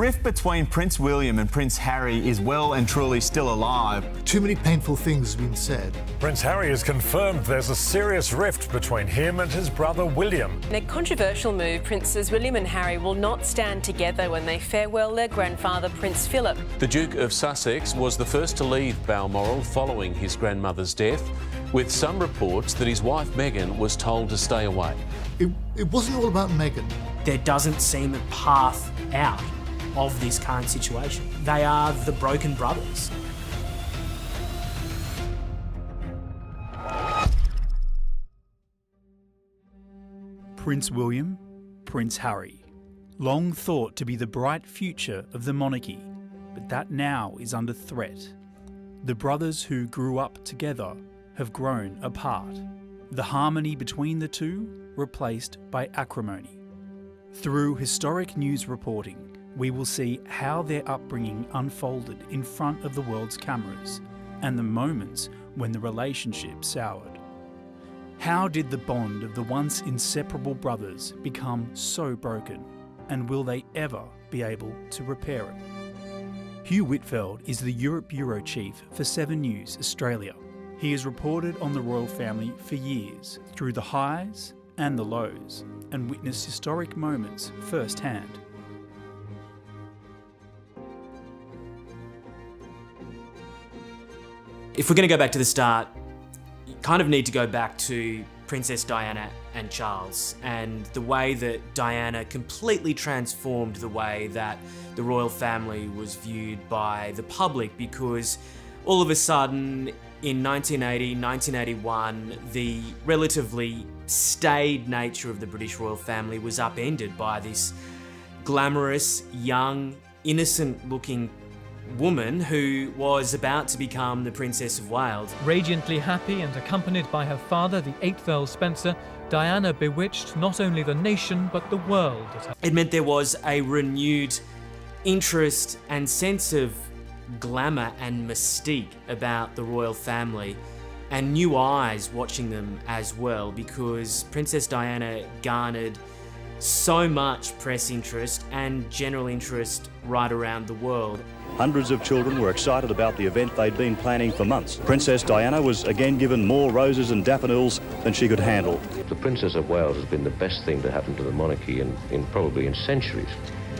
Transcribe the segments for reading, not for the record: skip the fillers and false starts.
rift between Prince William and Prince Harry is well and truly still alive. Too many painful things have been said. Prince Harry has confirmed there's a serious rift between him and his brother William. In a controversial move, Princes William and Harry will not stand together when they farewell their grandfather, Prince Philip. The Duke of Sussex was the first to leave Balmoral following his grandmother's death, with some reports that his wife Meghan was told to stay away. It wasn't all about Meghan. There doesn't seem a path out of this current situation. They are the broken brothers. Prince William, Prince Harry, long thought to be the bright future of the monarchy, but that now is under threat. The brothers who grew up together have grown apart. The harmony between the two replaced by acrimony. Through historic news reporting, we will see how their upbringing unfolded in front of the world's cameras and the moments when the relationship soured. How did the bond of the once inseparable brothers become so broken, and will they ever be able to repair it? Hugh Whitfeld is the Europe Bureau Chief for 7 News Australia. He has reported on the royal family for years, through the highs and the lows, and witnessed historic moments firsthand. If we're going to go back to the start, you kind of need to go back to Princess Diana and Charles, and the way that Diana completely transformed the way that the royal family was viewed by the public, because all of a sudden in 1980, 1981, the relatively staid nature of the British royal family was upended by this glamorous, young, innocent-looking woman who was about to become the Princess of Wales. Radiantly happy and accompanied by her father, the 8th Earl Spencer, Diana bewitched not only the nation but the world. It meant there was a renewed interest and sense of glamour and mystique about the royal family, and new eyes watching them as well, because Princess Diana garnered so much press interest and general interest right around the world. Hundreds of children were excited about the event they'd been planning for months. Princess Diana was again given more roses and daffodils than she could handle. The Princess of Wales has been the best thing to happen to the monarchy probably in centuries.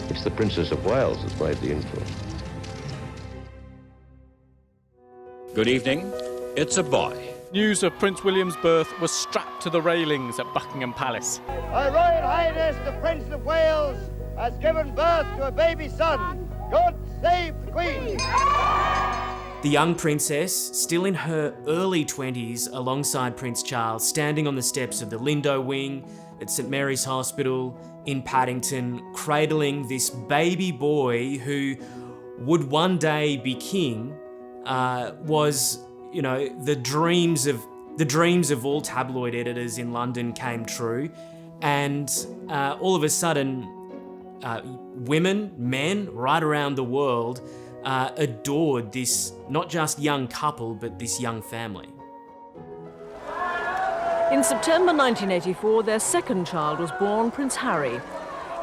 It's the Princess of Wales that's made the influence. Good evening. It's a boy. News of Prince William's birth was strapped to the railings at Buckingham Palace. Her Royal Highness the Prince of Wales has given birth to a baby son. God save the Queen! The young princess, still in her early 20s, alongside Prince Charles, standing on the steps of the Lindo Wing at St Mary's Hospital in Paddington, cradling this baby boy who would one day be king, was, you know, the dreams of all tabloid editors in London came true, and all of a sudden, women, men right around the world adored this not just young couple, but this young family. In September 1984, their second child was born, Prince Harry.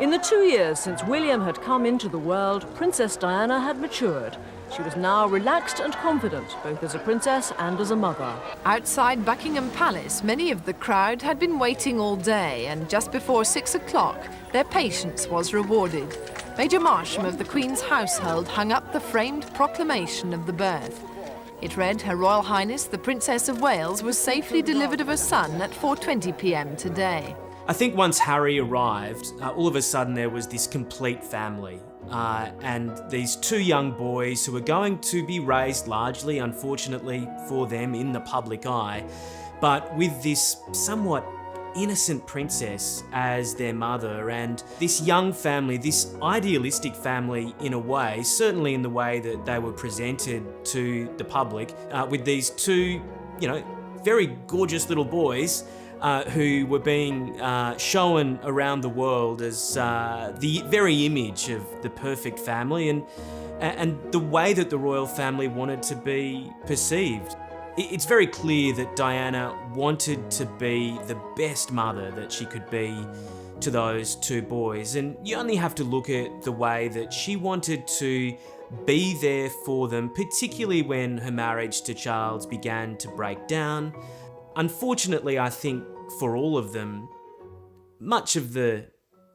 In the 2 years since William had come into the world, Princess Diana had matured. She was now relaxed and confident, both as a princess and as a mother. Outside Buckingham Palace, many of the crowd had been waiting all day, and just before 6 o'clock, their patience was rewarded. Major Marsham of the Queen's household hung up the framed proclamation of the birth. It read, Her Royal Highness, the Princess of Wales, was safely delivered of a son at 4:20 p.m. today. I think once Harry arrived, all of a sudden there was this complete family. And these 2 young boys who were going to be raised largely, unfortunately for them, in the public eye, but with this somewhat innocent princess as their mother, and this young family, this idealistic family in a way, certainly in the way that they were presented to the public, with these 2, you know, very gorgeous little boys who were being shown around the world as the very image of the perfect family, and the way that the royal family wanted to be perceived. It's very clear that Diana wanted to be the best mother that she could be to those two boys, and you only have to look at the way that she wanted to be there for them, particularly when her marriage to Charles began to break down. Unfortunately, I think for all of them, much of the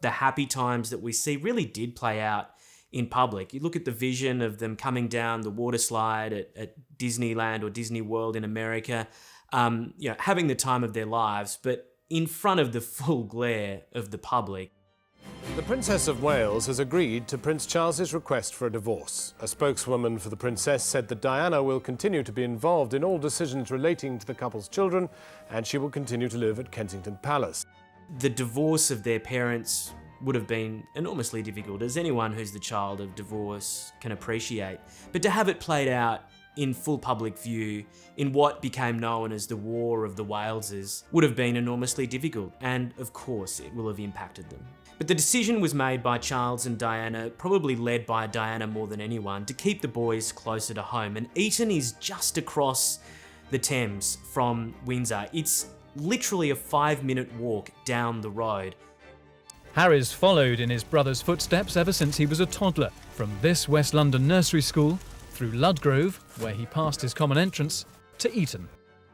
happy times that we see really did play out in public. You look at the vision of them coming down the water slide at Disneyland or Disney World in America, having the time of their lives, but in front of the full glare of the public. The Princess of Wales has agreed to Prince Charles's request for a divorce. A spokeswoman for the princess said that Diana will continue to be involved in all decisions relating to the couple's children, and she will continue to live at Kensington Palace. The divorce of their parents would have been enormously difficult, as anyone who's the child of divorce can appreciate. But to have it played out in full public view in what became known as the War of the Waleses would have been enormously difficult, and of course it will have impacted them. But the decision was made by Charles and Diana, probably led by Diana more than anyone, to keep the boys closer to home. And Eton is just across the Thames from Windsor. It's literally a 5-minute walk down the road. Harry's followed in his brother's footsteps ever since he was a toddler, from this West London nursery school, through Ludgrove, where he passed his common entrance, to Eton.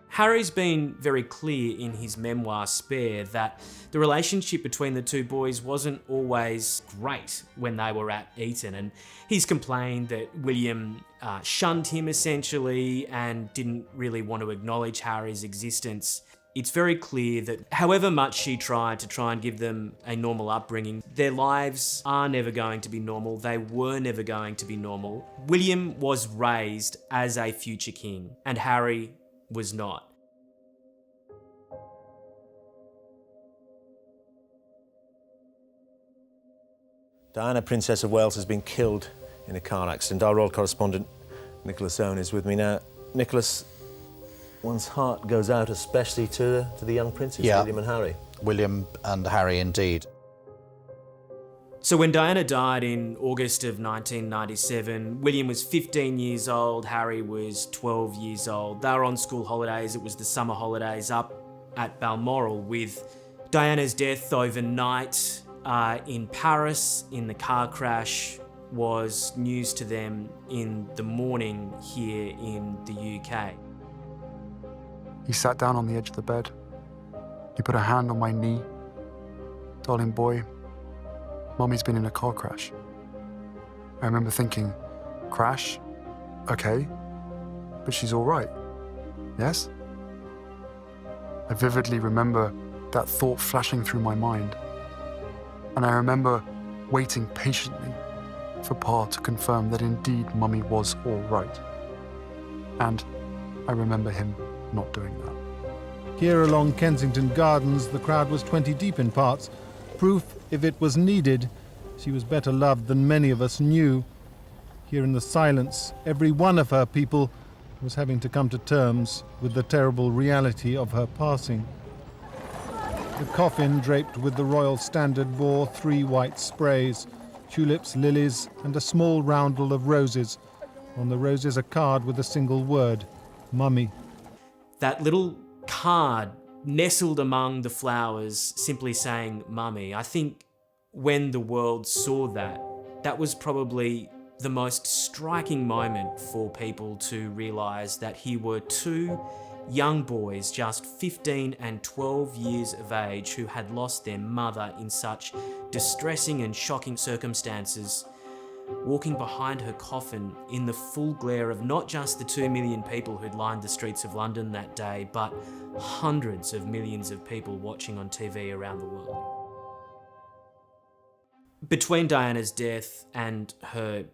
Harry's been very clear in his memoir Spare that the relationship between the two boys wasn't always great when they were at Eton, and he's complained that William shunned him essentially and didn't really want to acknowledge Harry's existence. It's very clear that however much she tried to try and give them a normal upbringing, their lives are never going to be normal. They were never going to be normal. William was raised as a future king, and Harry was not. Diana, Princess of Wales, has been killed in a car accident. Our royal correspondent, Nicholas Owen, is with me now. Nicholas, one's heart goes out especially to the young princes, William and Harry. William and Harry, indeed. So when Diana died in August of 1997, William was 15 years old, Harry was 12 years old. They were on school holidays. It was the summer holidays up at Balmoral, with Diana's death overnight in Paris in the car crash was news to them in the morning here in the UK. He sat down on the edge of the bed. He put a hand on my knee. Darling boy, Mummy's been in a car crash. I remember thinking, crash? Okay, but she's all right, yes? I vividly remember that thought flashing through my mind. And I remember waiting patiently for Pa to confirm that indeed Mummy was all right. And I remember him not doing that. Here along Kensington Gardens, the crowd was 20 deep in parts. Proof, if it was needed, she was better loved than many of us knew. Here in the silence, every one of her people was having to come to terms with the terrible reality of her passing. The coffin, draped with the royal standard, bore 3 white sprays, tulips, lilies, and a small roundel of roses. On the roses, a card with a single word, Mummy. That little card nestled among the flowers, simply saying Mummy. I think when the world saw that, that was probably the most striking moment for people to realise that here were 2 young boys, just 15 and 12 years of age, who had lost their mother in such distressing and shocking circumstances, walking behind her coffin in the full glare of not just the 2 million people who'd lined the streets of London that day, but hundreds of millions of people watching on TV around the world. Between Diana's death and her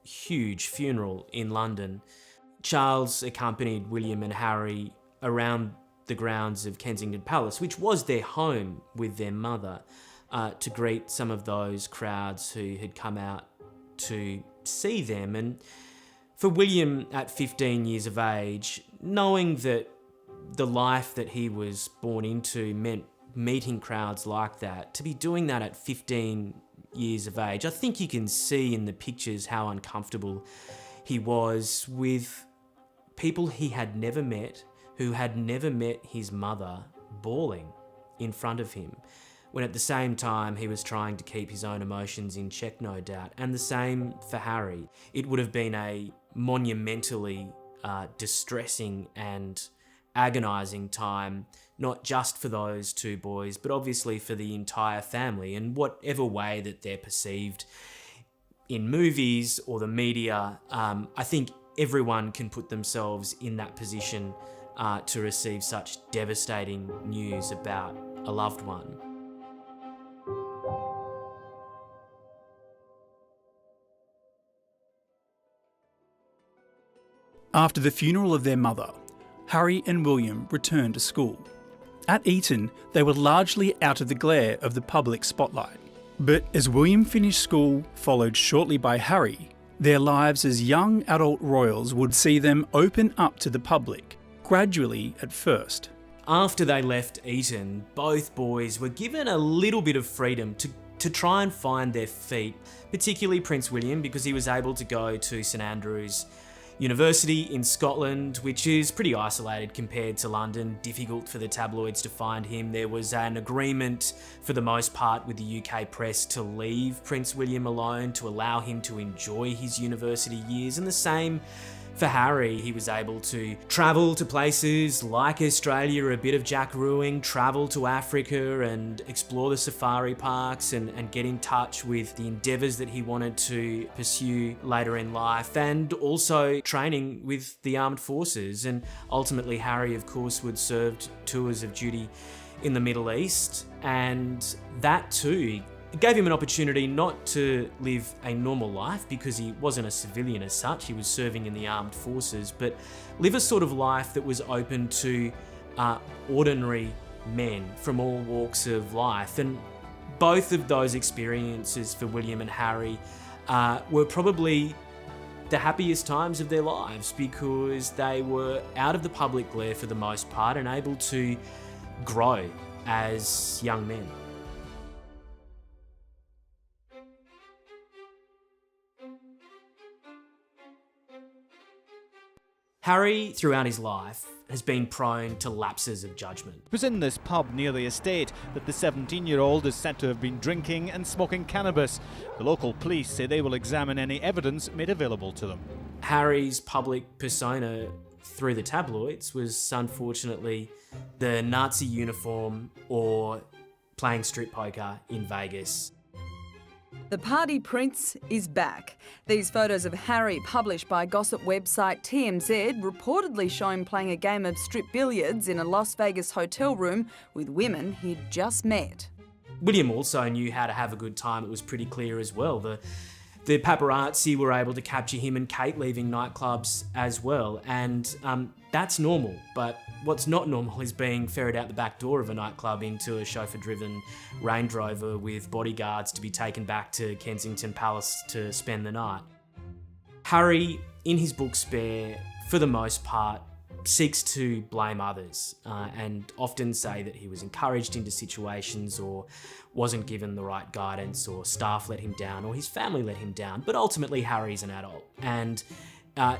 huge funeral in London, Charles accompanied William and Harry around the grounds of Kensington Palace, which was their home with their mother, to greet some of those crowds who had come out to see them. And for William, at 15 years of age, knowing that the life that he was born into meant meeting crowds like that, to be doing that at 15 years of age, I think you can see in the pictures how uncomfortable he was with people he had never met, who had never met his mother, bawling in front of him. when at the same time he was trying to keep his own emotions in check, no doubt. And the same for Harry. It would have been a monumentally distressing and agonising time, not just for those two boys, but obviously for the entire family, in whatever way that they're perceived in movies or the media. I think everyone can put themselves in that position to receive such devastating news about a loved one. After the funeral of their mother, Harry and William returned to school. At Eton, they were largely out of the glare of the public spotlight. But as William finished school, followed shortly by Harry, their lives as young adult royals would see them open up to the public, gradually at first. After they left Eton, both boys were given a little bit of freedom to try and find their feet, particularly Prince William, because he was able to go to St Andrews University in Scotland, which is pretty isolated compared to London, difficult for the tabloids to find him. There was an agreement for the most part with the UK press to leave Prince William alone, to allow him to enjoy his university years, and the same for Harry. He was able to travel to places like Australia, a bit of jackarooing, travel to Africa and explore the safari parks and get in touch with the endeavours that he wanted to pursue later in life, and also training with the armed forces. And ultimately Harry, of course, would serve tours of duty in the Middle East, and that too gave him an opportunity not to live a normal life because he wasn't a civilian as such, he was serving in the armed forces, but live a sort of life that was open to ordinary men from all walks of life. And both of those experiences for William and Harry were probably the happiest times of their lives because they were out of the public glare for the most part and able to grow as young men. Harry, throughout his life, has been prone to lapses of judgment. It was in this pub near the estate that the 17-year-old is said to have been drinking and smoking cannabis. The local police say they will examine any evidence made available to them. Harry's public persona through the tabloids was unfortunately the Nazi uniform or playing strip poker in Vegas. The party prince is back. These photos of Harry, published by gossip website TMZ, reportedly show him playing a game of strip billiards in a Las Vegas hotel room with women he'd just met. William also knew how to have a good time. It was pretty clear as well. The paparazzi were able to capture him and Kate leaving nightclubs as well, and that's normal. But what's not normal is being ferried out the back door of a nightclub into a chauffeur-driven Range Rover with bodyguards to be taken back to Kensington Palace to spend the night. Harry, in his book Spare, for the most part, seeks to blame others and often say that he was encouraged into situations or wasn't given the right guidance, or staff let him down, or his family let him down. But ultimately Harry's an adult and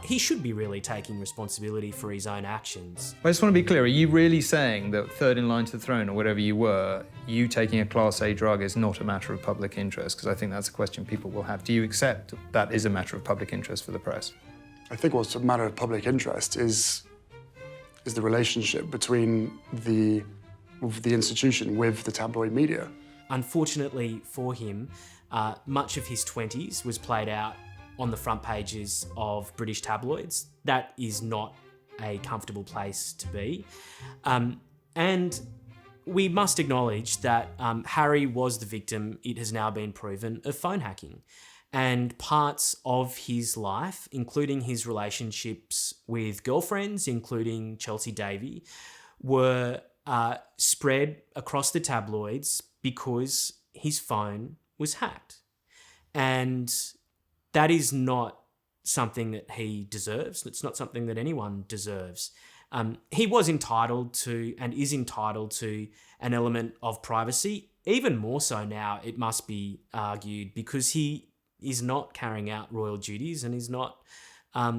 he should be really taking responsibility for his own actions. I just want to be clear, are you really saying that third in line to the throne, or whatever you were, you taking a Class A drug is not a matter of public interest? Because I think that's a question people will have. Do you accept that is a matter of public interest for the press? I think what's a matter of public interest is the relationship between the institution with the tabloid media. Unfortunately for him, much of his 20s was played out on the front pages of British tabloids. That is not a comfortable place to be. And we must acknowledge that Harry was the victim, it has now been proven, of phone hacking. And parts of his life, including his relationships with girlfriends, including Chelsea Davy, were spread across the tabloids because his phone was hacked. And that is not something that he deserves. It's not something that anyone deserves. He was entitled to, and is entitled to, an element of privacy, even more so now, it must be argued, because he is not carrying out royal duties and is not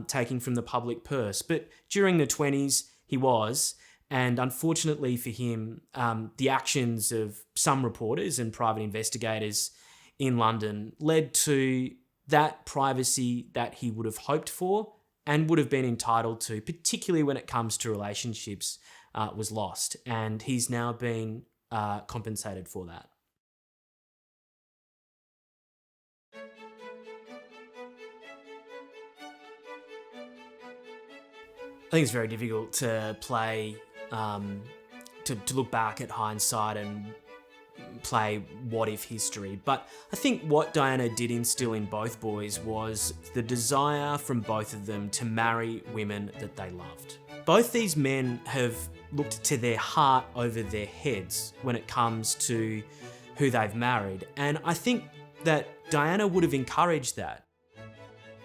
taking from the public purse. But during the 20s, he was. And unfortunately for him, the actions of some reporters and private investigators in London led to that privacy that he would have hoped for and would have been entitled to, particularly when it comes to relationships, was lost. And he's now been compensated for that. I think it's very difficult to play, to look back at hindsight and play what-if history. But I think what Diana did instill in both boys was the desire from both of them to marry women that they loved. Both these men have looked to their heart over their heads when it comes to who they've married. And I think that Diana would have encouraged that.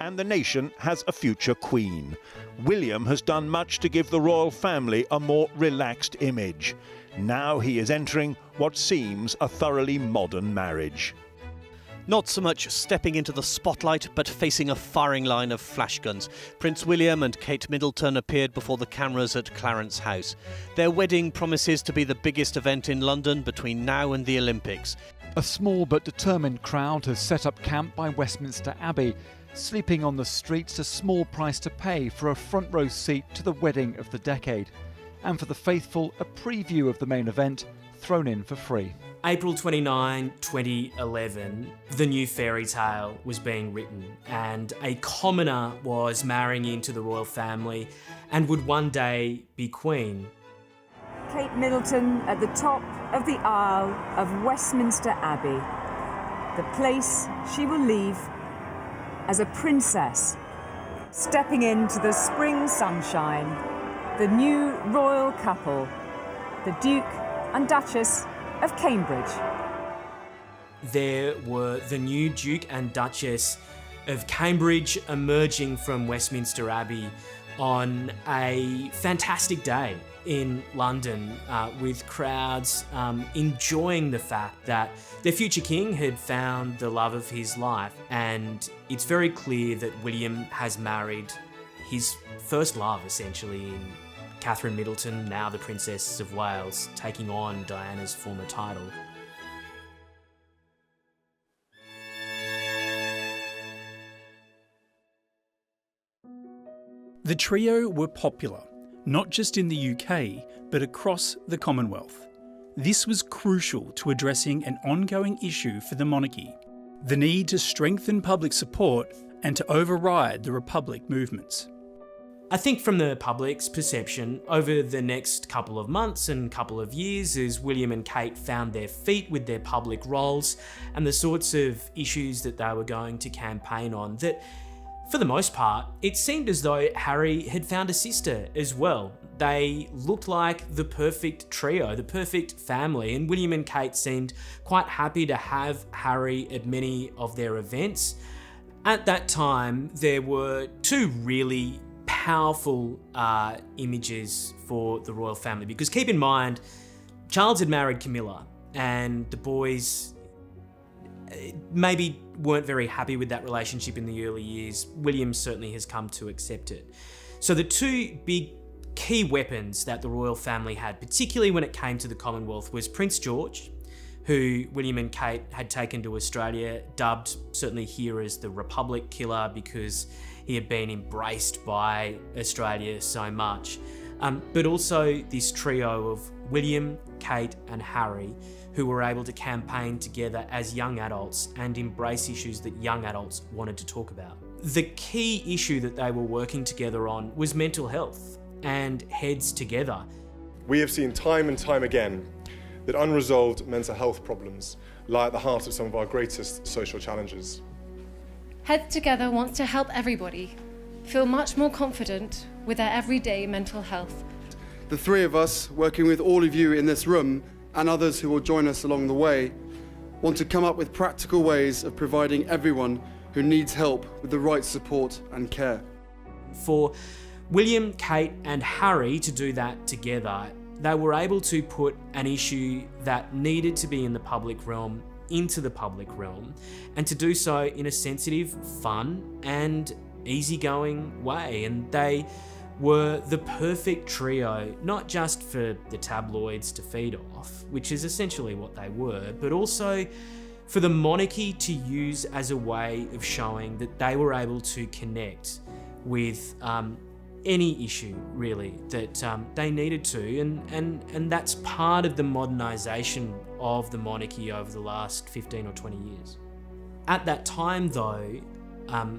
And the nation has a future queen. William has done much to give the royal family a more relaxed image. Now he is entering what seems a thoroughly modern marriage. Not so much stepping into the spotlight, but facing a firing line of flash guns. Prince William and Kate Middleton appeared before the cameras at Clarence House. Their wedding promises to be the biggest event in London between now and the Olympics. A small but determined crowd has set up camp by Westminster Abbey. Sleeping on the streets, a small price to pay for a front row seat to the wedding of the decade. And for the faithful, a preview of the main event thrown in for free. April 29, 2011, the new fairy tale was being written, and a commoner was marrying into the royal family and would one day be queen. Kate Middleton at the top of the aisle of Westminster Abbey, the place she will leave as a princess, stepping into the spring sunshine, the new royal couple, the Duke and Duchess of Cambridge. There were the new Duke and Duchess of Cambridge emerging from Westminster Abbey on a fantastic day in London, with crowds enjoying the fact that their future king had found the love of his life. And it's very clear that William has married his first love, essentially, in Catherine Middleton, now the Princess of Wales, taking on Diana's former title. The trio were popular, not just in the UK, but across the Commonwealth. This was crucial to addressing an ongoing issue for the monarchy, the need to strengthen public support and to override the Republic movements. I think from the public's perception, over the next couple of months and couple of years, as William and Kate found their feet with their public roles and the sorts of issues that they were going to campaign on, that for the most part, it seemed as though Harry had found a sister as well. They looked like the perfect trio, the perfect family, and William and Kate seemed quite happy to have Harry at many of their events. At that time, there were two really powerful images for the royal family, because keep in mind, Charles had married Camilla, and the boys maybe weren't very happy with that relationship in the early years. William certainly has come to accept it. So the two big key weapons that the royal family had, particularly when it came to the Commonwealth, was Prince George, who William and Kate had taken to Australia, dubbed certainly here as the Republic Killer because he had been embraced by Australia so much. But also this trio of William, Kate and Harry, who were able to campaign together as young adults and embrace issues that young adults wanted to talk about. The key issue that they were working together on was mental health, and heads together. We have seen time and time again that unresolved mental health problems lie at the heart of some of our greatest social challenges. Heads Together wants to help everybody feel much more confident with their everyday mental health. The three of us, working with all of you in this room and others who will join us along the way, want to come up with practical ways of providing everyone who needs help with the right support and care. For William, Kate and Harry to do that together, they were able to put an issue that needed to be in the public realm into the public realm, and to do so in a sensitive, fun and easygoing way. And they were the perfect trio, not just for the tabloids to feed off, which is essentially what they were, but also for the monarchy to use as a way of showing that they were able to connect with any issue, really, that they needed to. And that's part of the modernisation of the monarchy over the last 15 or 20 years. At that time, though,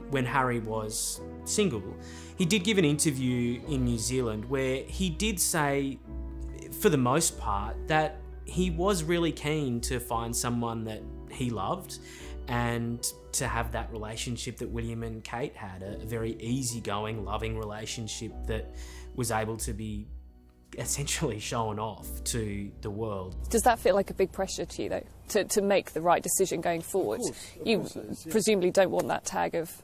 when Harry was single, he did give an interview in New Zealand where he did say, for the most part, that he was really keen to find someone that he loved and to have that relationship that William and Kate had, a very easygoing, loving relationship that was able to be essentially shown off to the world. Does that feel like a big pressure to you, though, to make the right decision going forward? You presumably don't want that tag of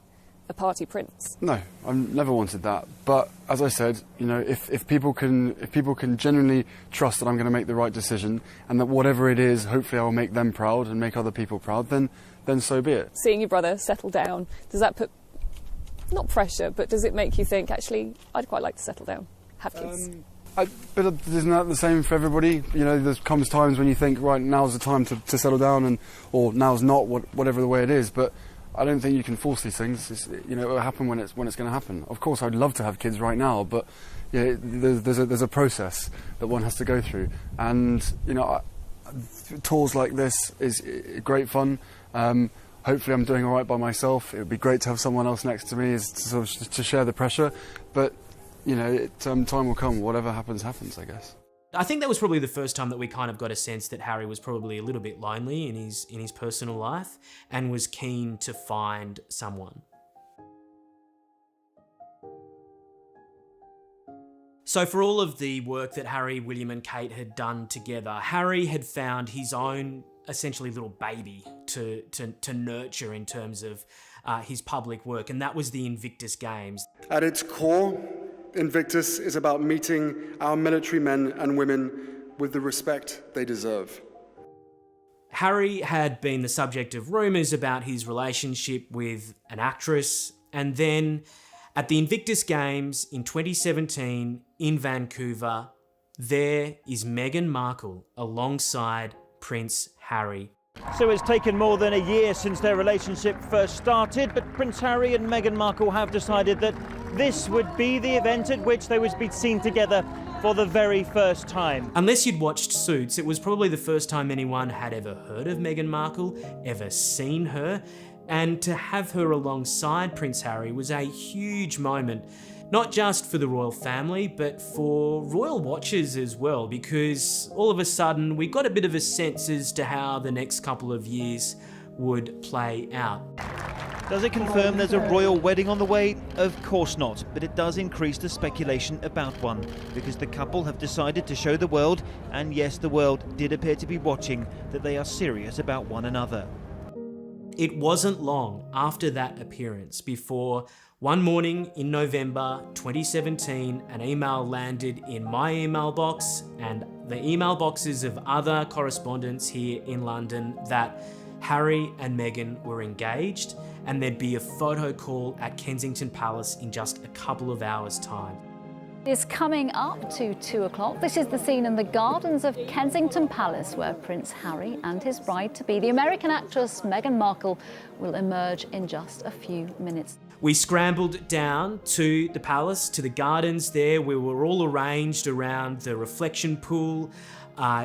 a party prince. No, I've never wanted that. But as I said, you know, if people can genuinely trust that I'm going to make the right decision, and that whatever it is, hopefully I'll make them proud and make other people proud, then so be it. Seeing your brother settle down, does that put, not pressure, but does it make you think, actually, I'd quite like to settle down, have kids? But isn't that the same for everybody? You know, there comes times when you think, right, now's the time to settle down, or now's not, whatever the way it is. But I don't think you can force these things. You know, it will happen when it's going to happen. Of course, I'd love to have kids right now, but yeah, there's a process that one has to go through. And you know, tours like this is great fun. Hopefully, I'm doing all right by myself. It would be great to have someone else next to me, to share the pressure. But you know, time will come. Whatever happens, happens, I guess. I think that was probably the first time that we kind of got a sense that Harry was probably a little bit lonely in his personal life and was keen to find someone. So for all of the work that Harry, William and Kate had done together, Harry had found his own essentially little baby to nurture in terms of his public work, and that was the Invictus Games. At its core, Invictus is about meeting our military men and women with the respect they deserve. Harry had been the subject of rumours about his relationship with an actress, and then at the Invictus Games in 2017 in Vancouver, there is Meghan Markle alongside Prince Harry. So it's taken more than a year since their relationship first started, but Prince Harry and Meghan Markle have decided that this would be the event at which they would be seen together for the very first time. Unless you'd watched Suits, it was probably the first time anyone had ever heard of Meghan Markle, ever seen her, and to have her alongside Prince Harry was a huge moment. Not just for the royal family, but for royal watchers as well, because all of a sudden we got a bit of a sense as to how the next couple of years would play out. Does it confirm there's a royal wedding on the way? Of course not, but it does increase the speculation about one, because the couple have decided to show the world, and yes, the world did appear to be watching, that they are serious about one another. It wasn't long after that appearance before one morning in November 2017, an email landed in my email box and the email boxes of other correspondents here in London that Harry and Meghan were engaged and there'd be a photo call at Kensington Palace in just a couple of hours' time. Is coming up to 2 o'clock. This is the scene in the gardens of Kensington Palace where Prince Harry and his bride-to-be, the American actress Meghan Markle, will emerge in just a few minutes. We scrambled down to the palace, to the gardens there. We were all arranged around the reflection pool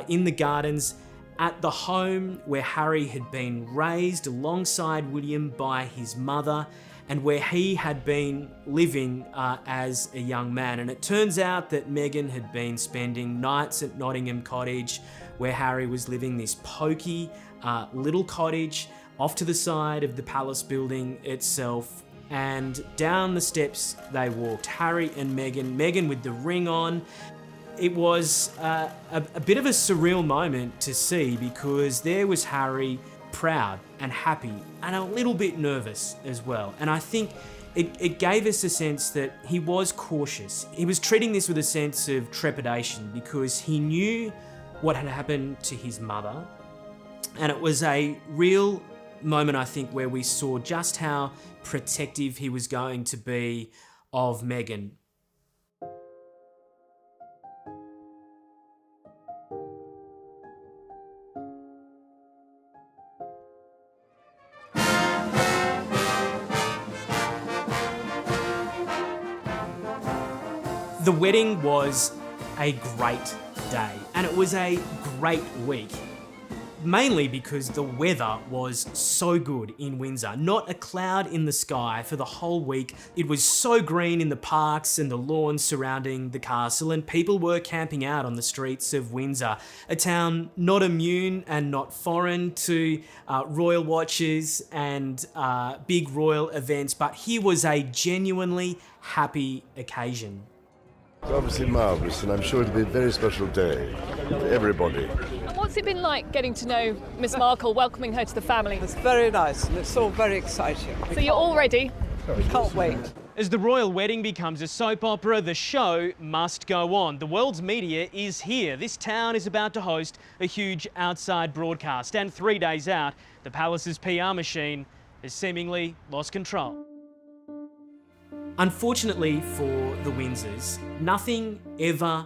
in the gardens at the home where Harry had been raised alongside William by his mother and where he had been living as a young man. And it turns out that Meghan had been spending nights at Nottingham Cottage, where Harry was living, this pokey little cottage off to the side of the palace building itself. And down the steps they walked, Harry and Meghan with the ring on. It was a bit of a surreal moment to see, because there was Harry, proud and happy and a little bit nervous as well. And I think it gave us a sense that he was cautious. He was treating this with a sense of trepidation because he knew what had happened to his mother. And it was a real moment, I think, where we saw just how protective he was going to be of Meghan. The wedding was a great day, and it was a great week. Mainly because the weather was so good in Windsor. Not a cloud in the sky for the whole week. It was so green in the parks and the lawns surrounding the castle, and people were camping out on the streets of Windsor, a town not immune and not foreign to royal watches and big royal events, but here was a genuinely happy occasion. It's obviously marvellous, and I'm sure it'll be a very special day for everybody. And what's it been like getting to know Miss Markle, welcoming her to the family? It's very nice, and it's all very exciting. So you're all ready? We can't wait. As the royal wedding becomes a soap opera, the show must go on. The world's media is here. This town is about to host a huge outside broadcast, and 3 days out, the palace's PR machine has seemingly lost control. Unfortunately for the Windsors, nothing ever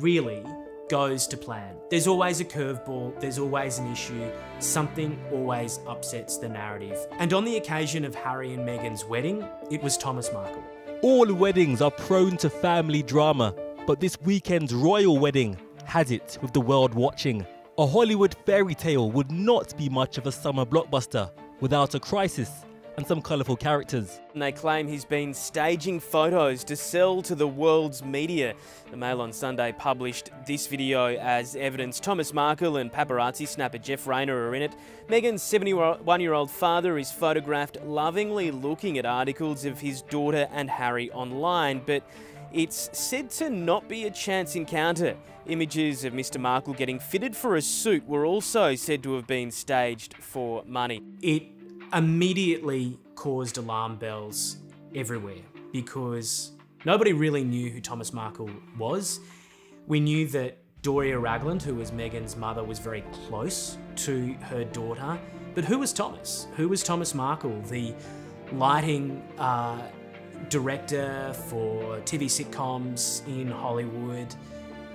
really goes to plan. There's always a curveball, there's always an issue, something always upsets the narrative. And on the occasion of Harry and Meghan's wedding, it was Thomas Markle. All weddings are prone to family drama, but this weekend's royal wedding had it with the world watching. A Hollywood fairy tale would not be much of a summer blockbuster without a crisis and some colourful characters. And they claim he's been staging photos to sell to the world's media. The Mail on Sunday published this video as evidence. Thomas Markle and paparazzi snapper Jeff Rayner are in it. Meghan's 71-year-old father is photographed lovingly looking at articles of his daughter and Harry online, but it's said to not be a chance encounter. Images of Mr. Markle getting fitted for a suit were also said to have been staged for money. It immediately caused alarm bells everywhere because nobody really knew who Thomas Markle was. We knew that Doria Ragland, who was Meghan's mother, was very close to her daughter, but who was Thomas? Who was Thomas Markle, the lighting director for TV sitcoms in Hollywood?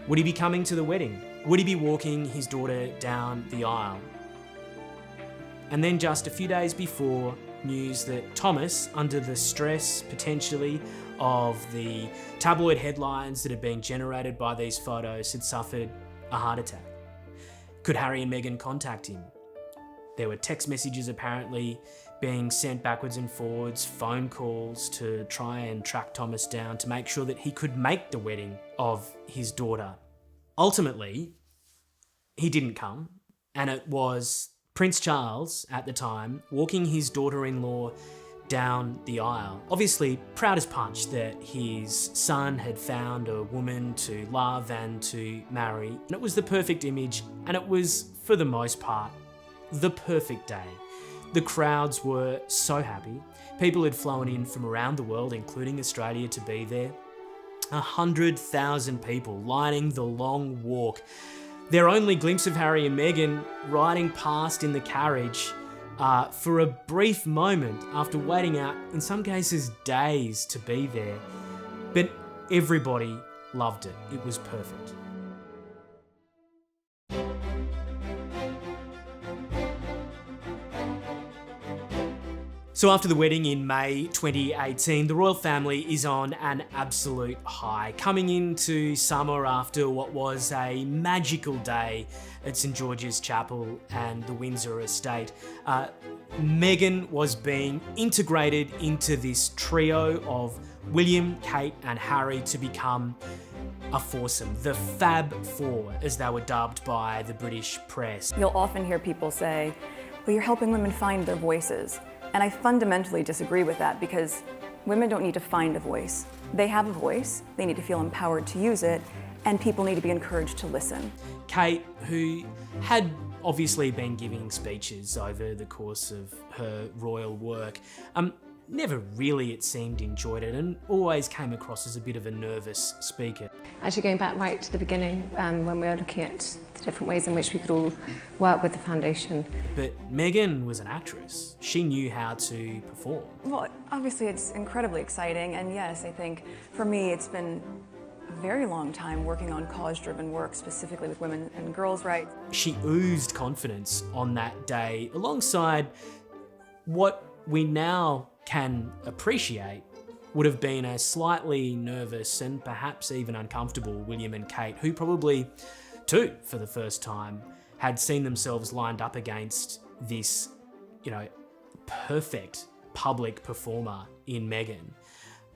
Would he be coming to the wedding? Would he be walking his daughter down the aisle? And then just a few days before, news that Thomas, under the stress potentially of the tabloid headlines that had been generated by these photos, had suffered a heart attack. Could Harry and Meghan contact him? There were text messages apparently being sent backwards and forwards, phone calls to try and track Thomas down to make sure that he could make the wedding of his daughter. Ultimately, he didn't come, and it was Prince Charles, at the time, walking his daughter-in-law down the aisle. Obviously, proud as punch that his son had found a woman to love and to marry. And it was the perfect image, and it was, for the most part, the perfect day. The crowds were so happy. People had flown in from around the world, including Australia, to be there. 100,000 people lining the long walk. Their only glimpse of Harry and Meghan riding past in the carriage for a brief moment after waiting out, in some cases, days to be there. But everybody loved it. It was perfect. So after the wedding in May 2018, the royal family is on an absolute high, coming into summer after what was a magical day at St George's Chapel and the Windsor estate. Meghan was being integrated into this trio of William, Kate and Harry to become a foursome, the Fab Four, as they were dubbed by the British press. You'll often hear people say, well, you're helping women find their voices. And I fundamentally disagree with that because women don't need to find a voice. They have a voice, they need to feel empowered to use it, and people need to be encouraged to listen. Kate, who had obviously been giving speeches over the course of her royal work, never really, it seemed, enjoyed it and always came across as a bit of a nervous speaker. Actually, going back right to the beginning, when we were looking at the different ways in which we could all work with the foundation. But Meghan was an actress. She knew how to perform. Well, obviously it's incredibly exciting, and yes, I think for me it's been a very long time working on cause-driven work, specifically with women and girls' rights. She oozed confidence on that day, alongside what we now can appreciate would have been a slightly nervous and perhaps even uncomfortable William and Kate, who probably, too, for the first time, had seen themselves lined up against this, perfect public performer in Meghan.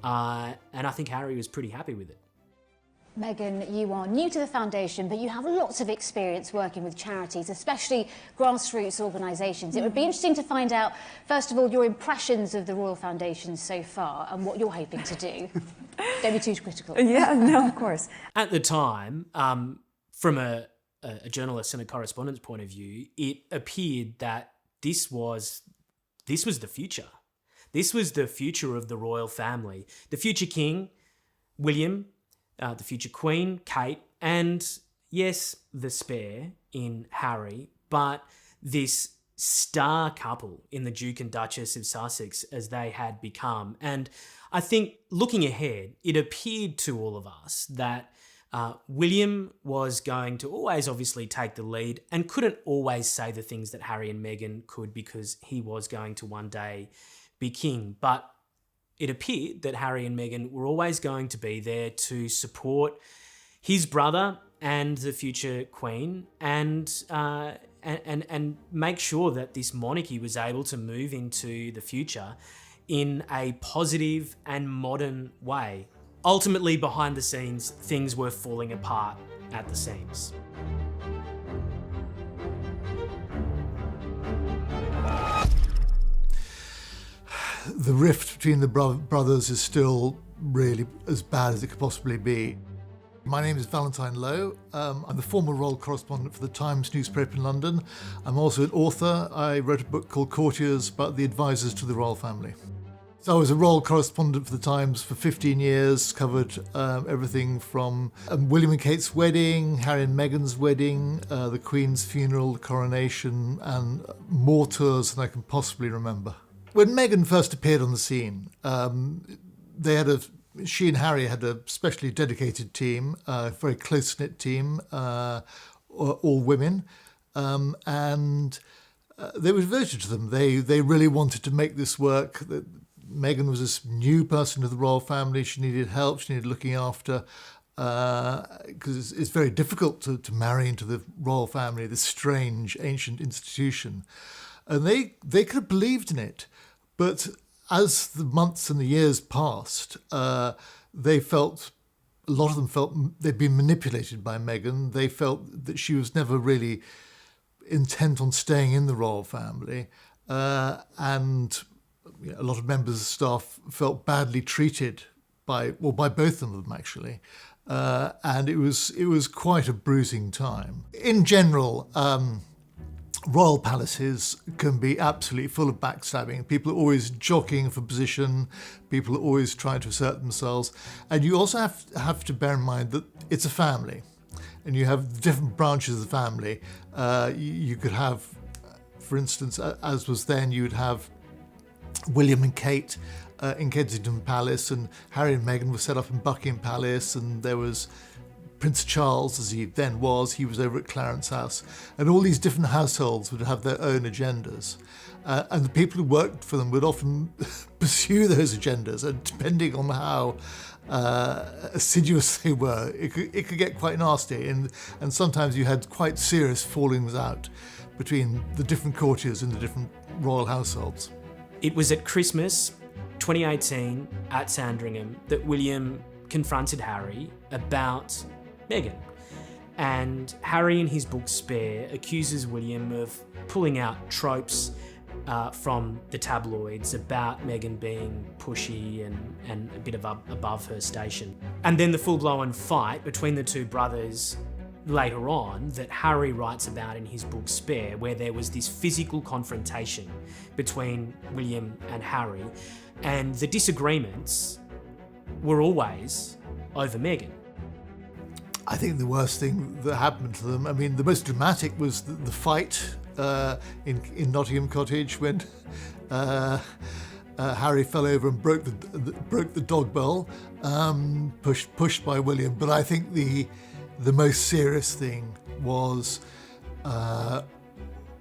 And I think Harry was pretty happy with it. Meghan, you are new to the foundation, but you have lots of experience working with charities, especially grassroots organisations. It would be interesting to find out, first of all, your impressions of the Royal Foundation so far and what you're hoping to do. Don't be too critical. Yeah, no, of course. At the time, from a journalist and a correspondent's point of view, it appeared that this was the future. This was the future of the royal family. The future king, William, the future queen, Kate, and yes, the spare in Harry, but this star couple in the Duke and Duchess of Sussex as they had become. And I think looking ahead, it appeared to all of us that William was going to always obviously take the lead and couldn't always say the things that Harry and Meghan could because he was going to one day be king. But it appeared that Harry and Meghan were always going to be there to support his brother and the future queen and make sure that this monarchy was able to move into the future in a positive and modern way. Ultimately, behind the scenes, things were falling apart at the seams. The rift between the brothers is still really as bad as it could possibly be. My name is Valentine Lowe. I'm the former royal correspondent for the Times newspaper in London. I'm also an author. I wrote a book called Courtiers about the advisors to the royal family. So I was a royal correspondent for the Times for 15 years, covered everything from William and Kate's wedding, Harry and Meghan's wedding, the Queen's funeral, the coronation, and more tours than I can possibly remember. When Meghan first appeared on the scene, she and Harry had a specially dedicated team, a very close-knit team, all women, and they were devoted to them. They really wanted to make this work. Meghan was this new person to the royal family. She needed help. She needed looking after, because it's very difficult to marry into the royal family, this strange ancient institution. And they could have believed in it. But as the months and the years passed, a lot of them felt they'd been manipulated by Meghan. They felt that she was never really intent on staying in the royal family. And a lot of members of staff felt badly treated by both of them, actually. And it was quite a bruising time. In general, royal palaces can be absolutely full of backstabbing. People are always jockeying for position. People are always trying to assert themselves. And you also have to bear in mind that it's a family. And you have different branches of the family. You could have, for instance, as was then, you would have William and Kate in Kensington Palace, and Harry and Meghan were set up in Buckingham Palace, and there was Prince Charles, as he then was, he was over at Clarence House. And all these different households would have their own agendas. And the people who worked for them would often pursue those agendas. And depending on how assiduous they were, it could get quite nasty. And sometimes you had quite serious fallings out between the different courtiers in the different royal households. It was at Christmas 2018 at Sandringham that William confronted Harry about Meghan. And Harry, in his book Spare, accuses William of pulling out tropes from the tabloids about Meghan being pushy and a bit above her station. And then the full-blown fight between the two brothers later on that Harry writes about in his book Spare, where there was this physical confrontation between William and Harry, and the disagreements were always over Meghan. I think the worst thing that happened to them, I mean, the most dramatic was the fight in Nottingham Cottage when Harry fell over and broke the dog bowl, pushed by William. But I think the most serious thing was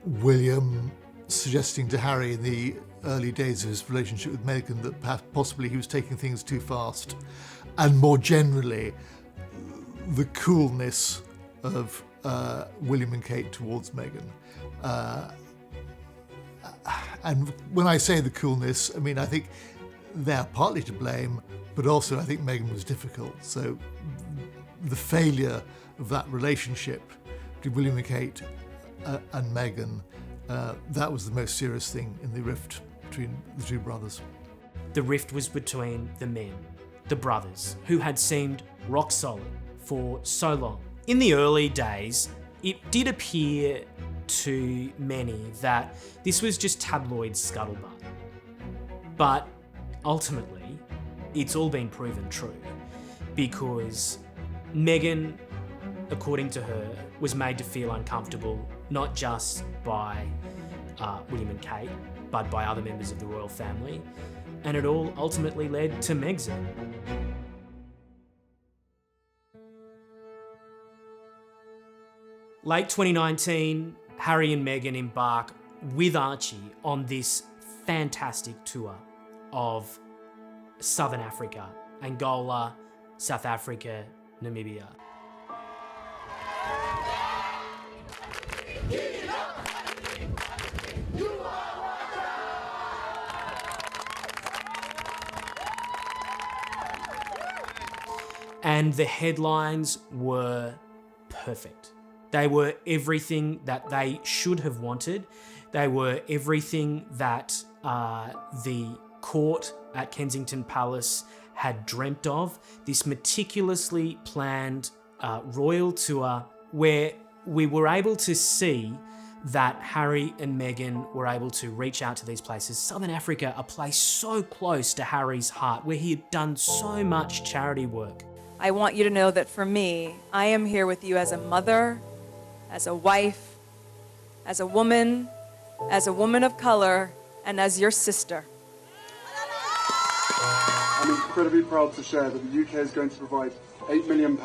William suggesting to Harry in the early days of his relationship with Meghan that perhaps possibly he was taking things too fast, and more generally, the coolness of William and Kate towards Meghan. And when I say the coolness, I mean, I think they're partly to blame, but also I think Meghan was difficult. So the failure of that relationship between William and Kate and Meghan, that was the most serious thing in the rift between the two brothers. The rift was between the men, the brothers, who had seemed rock solid for so long. In the early days, it did appear to many that this was just tabloid scuttlebutt. But ultimately, it's all been proven true, because Meghan, according to her, was made to feel uncomfortable, not just by William and Kate, but by other members of the royal family, and it all ultimately led to Megxit. Late 2019, Harry and Meghan embark with Archie on this fantastic tour of Southern Africa, Angola, South Africa, Namibia. And the headlines were perfect. They were everything that they should have wanted. They were everything that the court at Kensington Palace had dreamt of. This meticulously planned royal tour where we were able to see that Harry and Meghan were able to reach out to these places. Southern Africa, a place so close to Harry's heart, where he had done so much charity work. I want you to know that for me, I am here with you as a mother, as a wife, as a woman of color, and as your sister. I'm incredibly proud to share that the UK is going to provide £8 million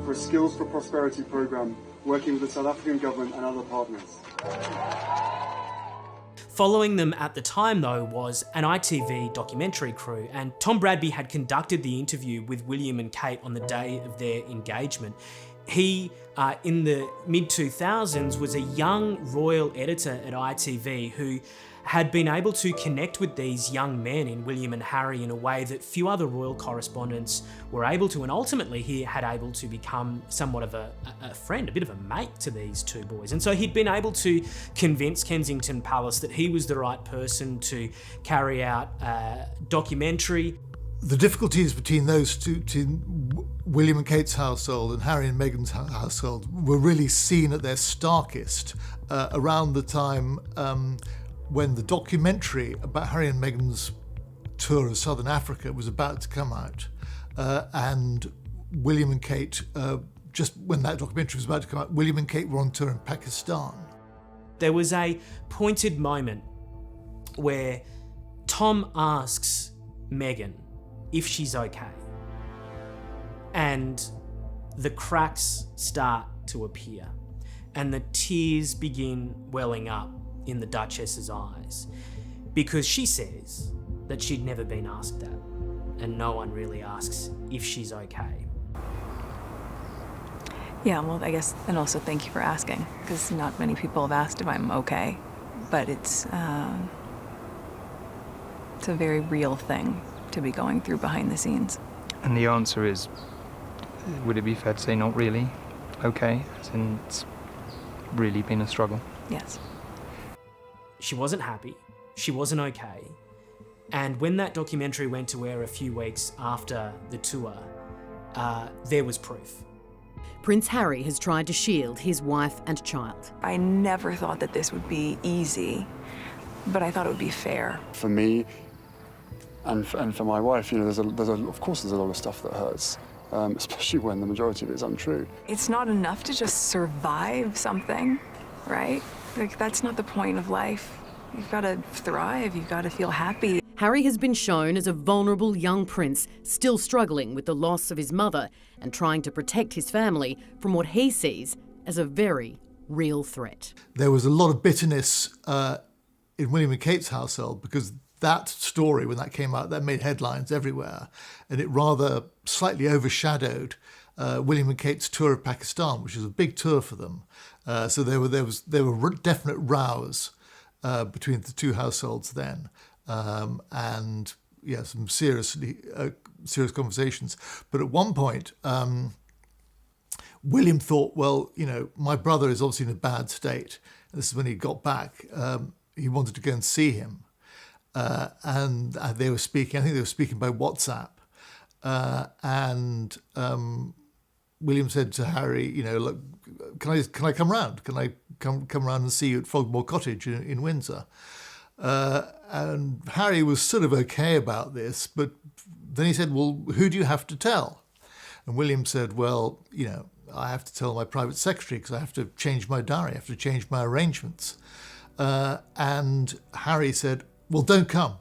for a Skills for Prosperity programme, working with the South African government and other partners. Following them at the time, though, was an ITV documentary crew, and Tom Bradby had conducted the interview with William and Kate on the day of their engagement. He, in the mid-2000s, was a young royal editor at ITV who had been able to connect with these young men in William and Harry in a way that few other royal correspondents were able to, and ultimately he had able to become somewhat of a friend, a bit of a mate to these two boys. And so he'd been able to convince Kensington Palace that he was the right person to carry out a documentary. The difficulties between those two, William and Kate's household and Harry and Meghan's household, were really seen at their starkest around the time when the documentary about Harry and Meghan's tour of Southern Africa was about to come out. And William and Kate, just when that documentary was about to come out, William and Kate were on tour in Pakistan. There was a pointed moment where Tom asks Meghan if she's okay. And the cracks start to appear, and the tears begin welling up in the Duchess's eyes, because she says that she'd never been asked that, and no one really asks if she's okay. Yeah, well, I guess, and also thank you for asking, because not many people have asked if I'm okay, but it's a very real thing to be going through behind the scenes. And the answer is, would it be fair to say not really okay, as in it's really been a struggle? Yes. She wasn't happy, she wasn't okay, and when that documentary went to air a few weeks after the tour, there was proof. Prince Harry has tried to shield his wife and child. I never thought that this would be easy, but I thought it would be fair. For me and for my wife, you know, of course there's a lot of stuff that hurts, especially when the majority of it is untrue. It's not enough to just survive something, right? Like, that's not the point of life. You've got to thrive, you've got to feel happy. Harry has been shown as a vulnerable young prince, still struggling with the loss of his mother and trying to protect his family from what he sees as a very real threat. There was a lot of bitterness in William and Kate's household, because that story, when that came out, that made headlines everywhere, and it rather slightly overshadowed William and Kate's tour of Pakistan, which was a big tour for them. So there were definite rows between the two households then, and yeah, some serious conversations. But at one point, William thought, well, you know, my brother is obviously in a bad state. And this is when he got back. He wanted to go and see him. And they were speaking, I think they were speaking by WhatsApp. And William said to Harry, you know, look, can I come round? Can I come round and see you at Frogmore Cottage in Windsor? And Harry was sort of okay about this, but then he said, well, who do you have to tell? And William said, well, you know, I have to tell my private secretary because I have to change my diary, I have to change my arrangements. And Harry said, well, don't come,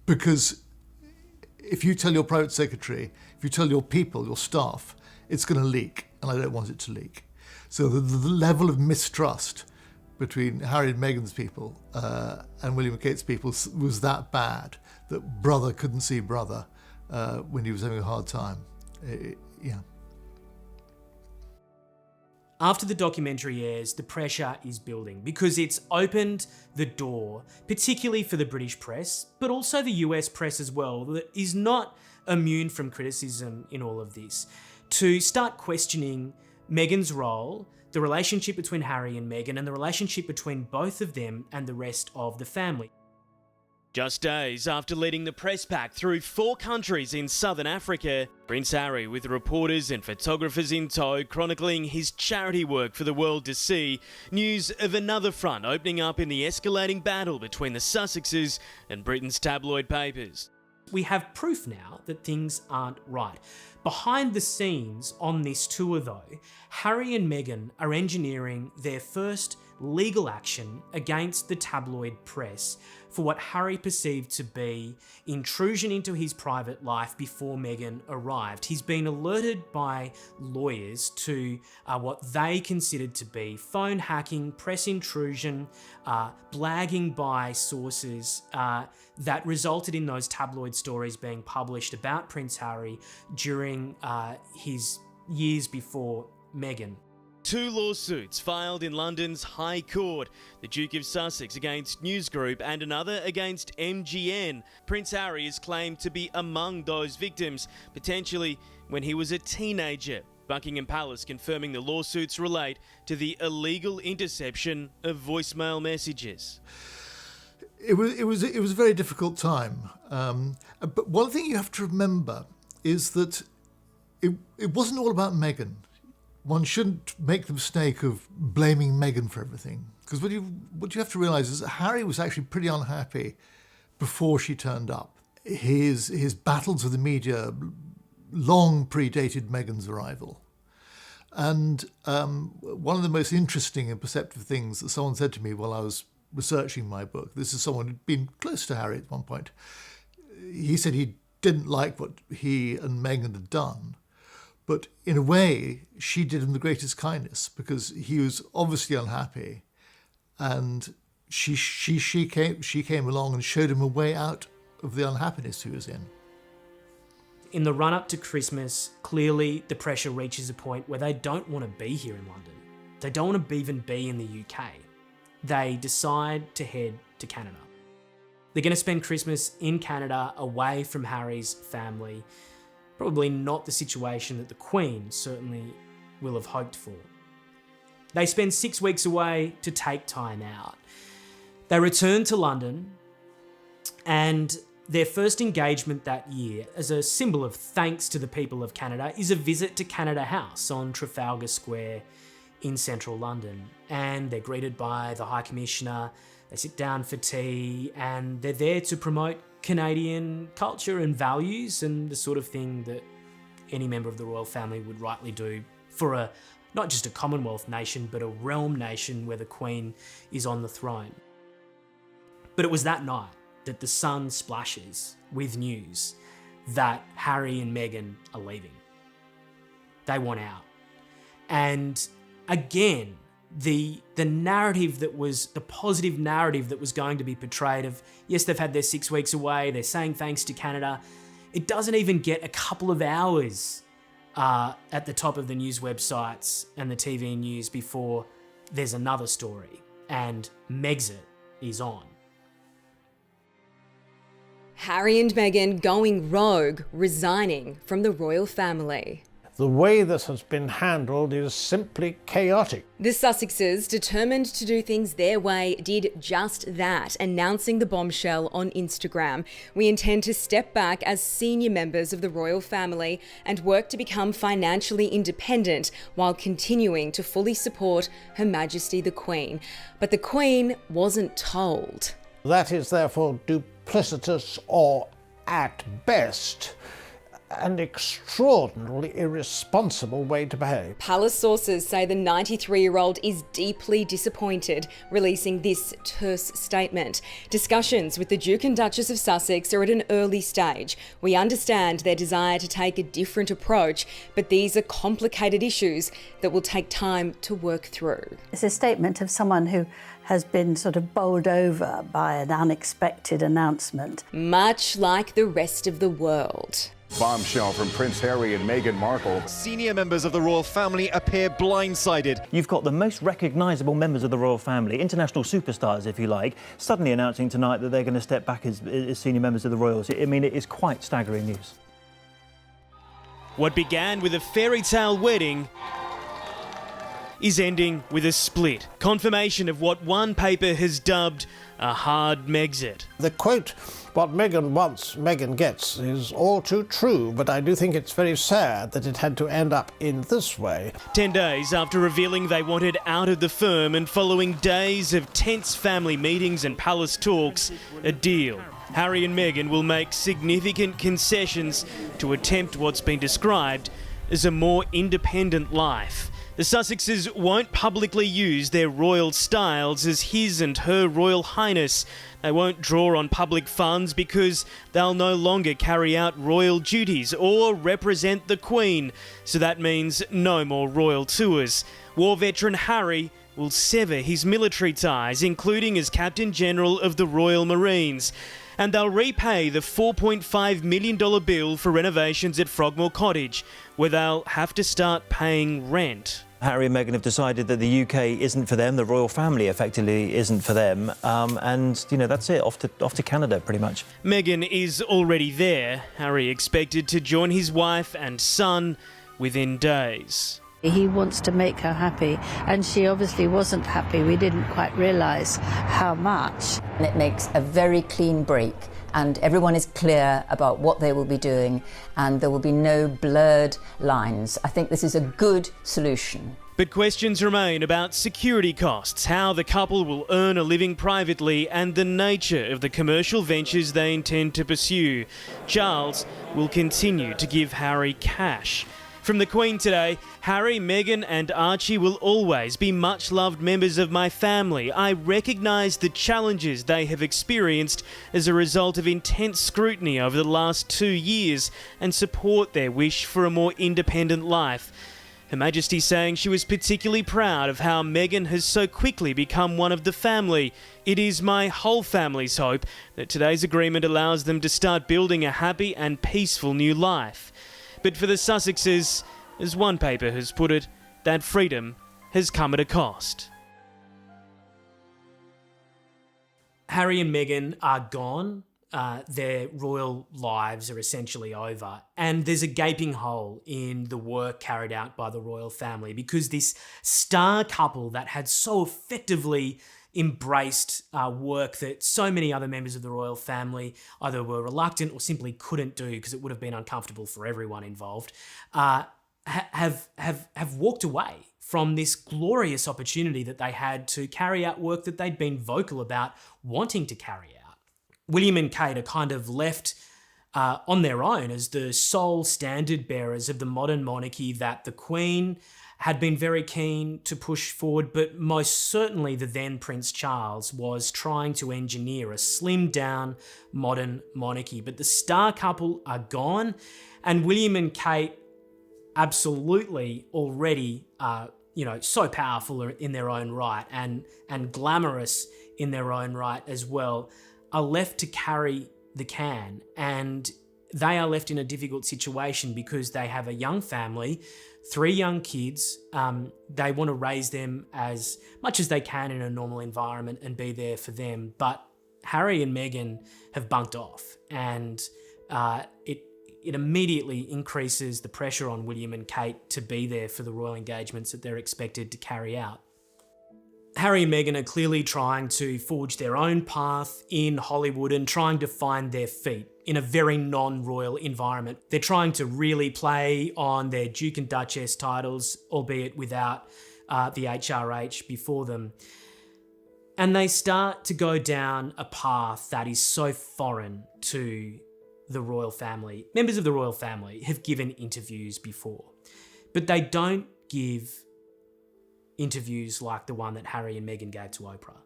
because if you tell your private secretary, if you tell your people, your staff, it's going to leak, and I don't want it to leak. So the level of mistrust between Harry and Meghan's people and William and Kate's people was that bad that brother couldn't see brother when he was having a hard time. Yeah. After the documentary airs, the pressure is building because it's opened the door, particularly for the British press, but also the US press as well, that is not immune from criticism in all of this, to start questioning Meghan's role, the relationship between Harry and Meghan, and the relationship between both of them and the rest of the family. Just days after leading the press pack through 4 countries in southern Africa, Prince Harry, with reporters and photographers in tow chronicling his charity work for the world to see, news of another front opening up in the escalating battle between the Sussexes and Britain's tabloid papers. We have proof now that things aren't right. Behind the scenes on this tour though, Harry and Meghan are engineering their first legal action against the tabloid press for what Harry perceived to be intrusion into his private life before Meghan arrived. He's been alerted by lawyers to what they considered to be phone hacking, press intrusion, blagging by sources that resulted in those tabloid stories being published about Prince Harry during his years before Meghan. 2 lawsuits filed in London's High Court, the Duke of Sussex against News Group and another against MGN. Prince Harry is claimed to be among those victims, potentially when he was a teenager. Buckingham Palace confirming the lawsuits relate to the illegal interception of voicemail messages. It was a very difficult time, but one thing you have to remember is that it wasn't all about Meghan. One shouldn't make the mistake of blaming Meghan for everything, because what you have to realise is that Harry was actually pretty unhappy before she turned up. His battles with the media long predated Meghan's arrival. And one of the most interesting and perceptive things that someone said to me while I was researching my book, this is someone who'd been close to Harry at one point, he said he didn't like what he and Meghan had done, but in a way, she did him the greatest kindness because he was obviously unhappy, and she came along and showed him a way out of the unhappiness he was in. In the run-up to Christmas, clearly the pressure reaches a point where they don't want to be here in London. They don't want to even be in the UK. They decide to head to Canada. They're going to spend Christmas in Canada, away from Harry's family. Probably not the situation that the Queen certainly will have hoped for. They spend 6 weeks away to take time out. They return to London, and their first engagement that year, as a symbol of thanks to the people of Canada, is a visit to Canada House on Trafalgar Square in central London. And they're greeted by the High Commissioner, they sit down for tea, and they're there to promote Canadian culture and values and the sort of thing that any member of the royal family would rightly do for not just a Commonwealth nation, but a realm nation where the Queen is on the throne. But it was that night that the sun splashes with news that Harry and Meghan are leaving. They want out. And again, the narrative that was, the positive narrative that was going to be portrayed of, yes, they've had their 6 weeks away, they're saying thanks to Canada. It doesn't even get a couple of hours at the top of the news websites and the TV news before there's another story, and Megxit is on. Harry and Meghan going rogue, resigning from the royal family. The way this has been handled is simply chaotic. The Sussexes, determined to do things their way, did just that, announcing the bombshell on Instagram. We intend to step back as senior members of the royal family and work to become financially independent while continuing to fully support Her Majesty the Queen. But the Queen wasn't told. That is therefore duplicitous or, at best, an extraordinarily irresponsible way to behave. Palace sources say the 93-year-old is deeply disappointed, releasing this terse statement. Discussions with the Duke and Duchess of Sussex are at an early stage. We understand their desire to take a different approach, but these are complicated issues that will take time to work through. It's a statement of someone who has been sort of bowled over by an unexpected announcement. Much like the rest of the world. Bombshell from Prince Harry and Meghan Markle. Senior members of the royal family appear blindsided. You've got the most recognisable members of the royal family, international superstars if you like, suddenly announcing tonight that they're going to step back as senior members of the royals. I mean, it is quite staggering news. What began with a fairy tale wedding is ending with a split. Confirmation of what one paper has dubbed a hard Megxit. The quote, "What Meghan wants, Meghan gets," is all too true, but I do think it's very sad that it had to end up in this way. 10 days after revealing they wanted out of the firm and following days of tense family meetings and palace talks, a deal. Harry and Meghan will make significant concessions to attempt what's been described as a more independent life. The Sussexes won't publicly use their royal styles as His and Her Royal Highness. They won't draw on public funds because they'll no longer carry out royal duties or represent the Queen, so that means no more royal tours. War veteran Harry will sever his military ties, including as Captain General of the Royal Marines. And they'll repay the $4.5 million bill for renovations at Frogmore Cottage, where they'll have to start paying rent. Harry and Meghan have decided that the UK isn't for them, the royal family effectively isn't for them, and, you know, that's it, off to Canada, pretty much. Meghan is already there. Harry expected to join his wife and son within days. He wants to make her happy, and she obviously wasn't happy. We didn't quite realise how much. It makes a very clean break, and everyone is clear about what they will be doing, and there will be no blurred lines. I think this is a good solution. But questions remain about security costs, how the couple will earn a living privately, and the nature of the commercial ventures they intend to pursue. Charles will continue to give Harry cash. From the Queen today, Harry, Meghan and Archie will always be much-loved members of my family. I recognise the challenges they have experienced as a result of intense scrutiny over the last 2 years and support their wish for a more independent life. Her Majesty saying she was particularly proud of how Meghan has so quickly become one of the family. It is my whole family's hope that today's agreement allows them to start building a happy and peaceful new life. But for the Sussexes, as one paper has put it, that freedom has come at a cost. Harry and Meghan are gone. Their royal lives are essentially over. And there's a gaping hole in the work carried out by the royal family because this star couple that had so effectively embraced work that so many other members of the royal family either were reluctant or simply couldn't do because it would have been uncomfortable for everyone involved, have walked away from this glorious opportunity that they had to carry out work that they'd been vocal about wanting to carry out. William and Kate are kind of left on their own as the sole standard bearers of the modern monarchy that the Queen had been very keen to push forward, but most certainly the then Prince Charles was trying to engineer a slimmed-down modern monarchy. But the star couple are gone, and William and Kate absolutely already so powerful in their own right and glamorous in their own right as well, are left to carry the can, and they are left in a difficult situation because they have a young family, 3 young kids. They want to raise them as much as they can in a normal environment and be there for them. But Harry and Meghan have bunked off, and it immediately increases the pressure on William and Kate to be there for the royal engagements that they're expected to carry out. Harry and Meghan are clearly trying to forge their own path in Hollywood and trying to find their feet in a very non-royal environment. They're trying to really play on their Duke and Duchess titles, albeit without the HRH before them. And they start to go down a path that is so foreign to the royal family. Members of the royal family have given interviews before, but they don't give interviews like the one that Harry and Meghan gave to Oprah.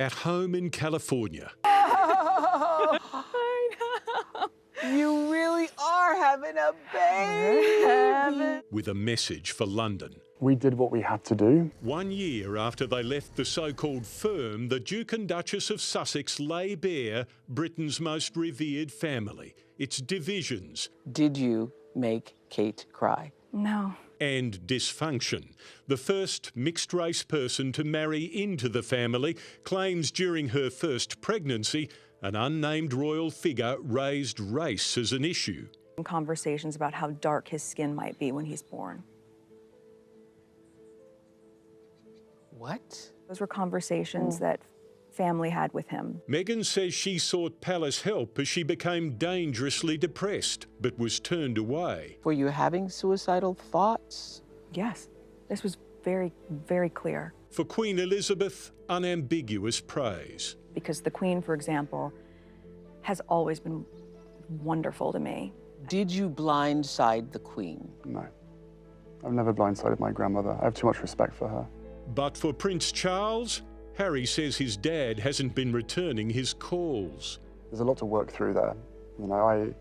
At home in California. I know. You really are having a baby. With a message for London. We did what we had to do. 1 year after they left the so-called firm, the Duke and Duchess of Sussex lay bare Britain's most revered family, its divisions. Did you make Kate cry? No. And dysfunction. The first mixed-race person to marry into the family claims during her first pregnancy, an unnamed royal figure raised race as an issue. Conversations about how dark his skin might be when he's born. What? Those were conversations that family had with him. Meghan says she sought palace help as she became dangerously depressed, but was turned away. Were you having suicidal thoughts? Yes. This was very, very clear. For Queen Elizabeth, unambiguous praise. Because the Queen, for example, has always been wonderful to me. Did you blindside the Queen? No. I've never blindsided my grandmother. I have too much respect for her. But for Prince Charles, Harry says his dad hasn't been returning his calls. There's a lot to work through there. You know,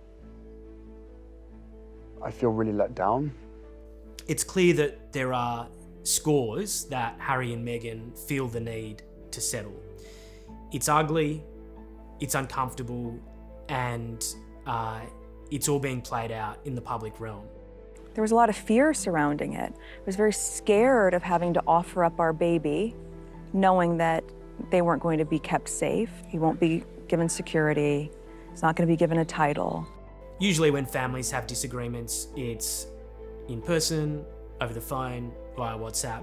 I feel really let down. It's clear that there are scores that Harry and Meghan feel the need to settle. It's ugly, it's uncomfortable, and it's all being played out in the public realm. There was a lot of fear surrounding it. I was very scared of having to offer up our baby, knowing that they weren't going to be kept safe. He won't be given security. He's not going to be given a title. Usually when families have disagreements, it's in person, over the phone, via WhatsApp.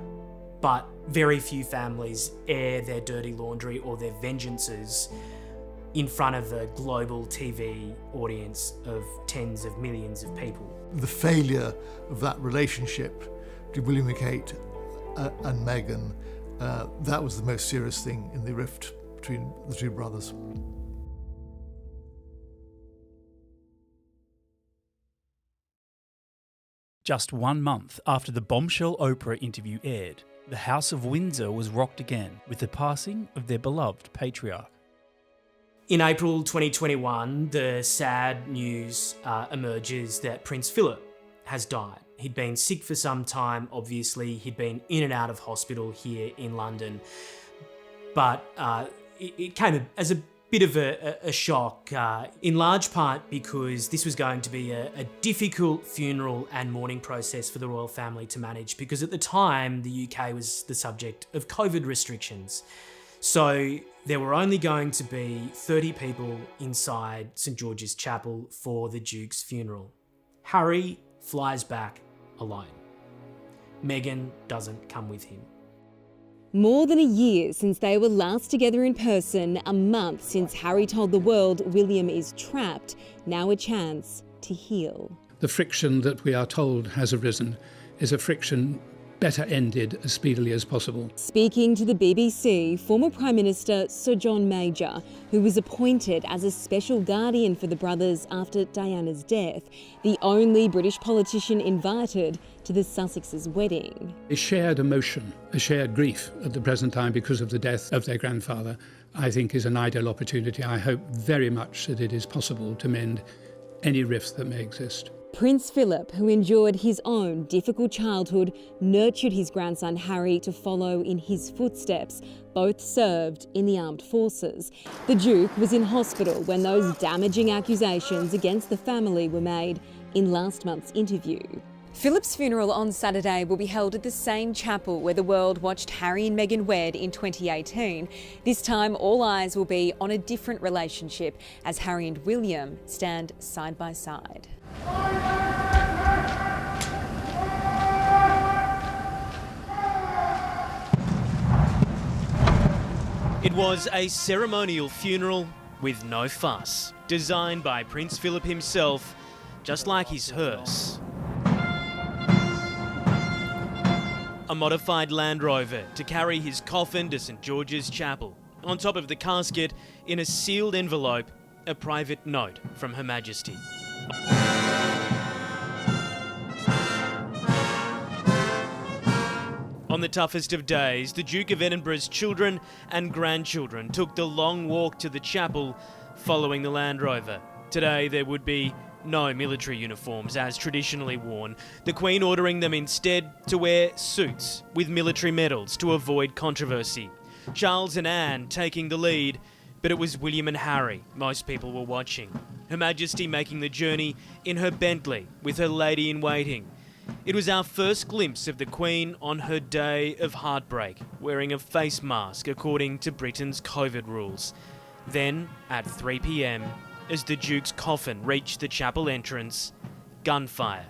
But very few families air their dirty laundry or their vengeances in front of a global TV audience of tens of millions of people. The failure of that relationship between William and Kate and Meghan, that was the most serious thing in the rift between the two brothers. Just 1 month after the bombshell Oprah interview aired, the House of Windsor was rocked again with the passing of their beloved patriarch. In April 2021, the sad news emerges that Prince Philip has died. He'd been sick for some time, obviously. He'd been in and out of hospital here in London. But it came as a bit of a shock, in large part because this was going to be a difficult funeral and mourning process for the royal family to manage, because at the time, the UK was the subject of COVID restrictions. So there were only going to be 30 people inside St George's Chapel for the Duke's funeral. Harry flies back alone. Meghan doesn't come with him. More than a year since they were last together in person, a month since Harry told the world William is trapped, now a chance to heal. The friction that we are told has arisen is a friction better ended as speedily as possible. Speaking to the BBC, former Prime Minister Sir John Major, who was appointed as a special guardian for the brothers after Diana's death, the only British politician invited to the Sussexes' wedding. A shared emotion, a shared grief at the present time because of the death of their grandfather, I think is an ideal opportunity. I hope very much that it is possible to mend any rifts that may exist. Prince Philip, who endured his own difficult childhood, nurtured his grandson Harry to follow in his footsteps. Both served in the armed forces. The Duke was in hospital when those damaging accusations against the family were made in last month's interview. Philip's funeral on Saturday will be held at the same chapel where the world watched Harry and Meghan wed in 2018. This time, all eyes will be on a different relationship as Harry and William stand side by side. It was a ceremonial funeral with no fuss, designed by Prince Philip himself, just like his hearse. A modified Land Rover to carry his coffin to St George's Chapel. On top of the casket, in a sealed envelope, a private note from Her Majesty. On the toughest of days, the Duke of Edinburgh's children and grandchildren took the long walk to the chapel following the Land Rover. Today there would be no military uniforms as traditionally worn, the Queen ordering them instead to wear suits with military medals to avoid controversy. Charles and Anne taking the lead, but it was William and Harry most people were watching. Her Majesty making the journey in her Bentley with her lady-in-waiting. It was our first glimpse of the Queen on her day of heartbreak, wearing a face mask according to Britain's COVID rules. Then, at 3 p.m, as the Duke's coffin reached the chapel entrance, gunfire,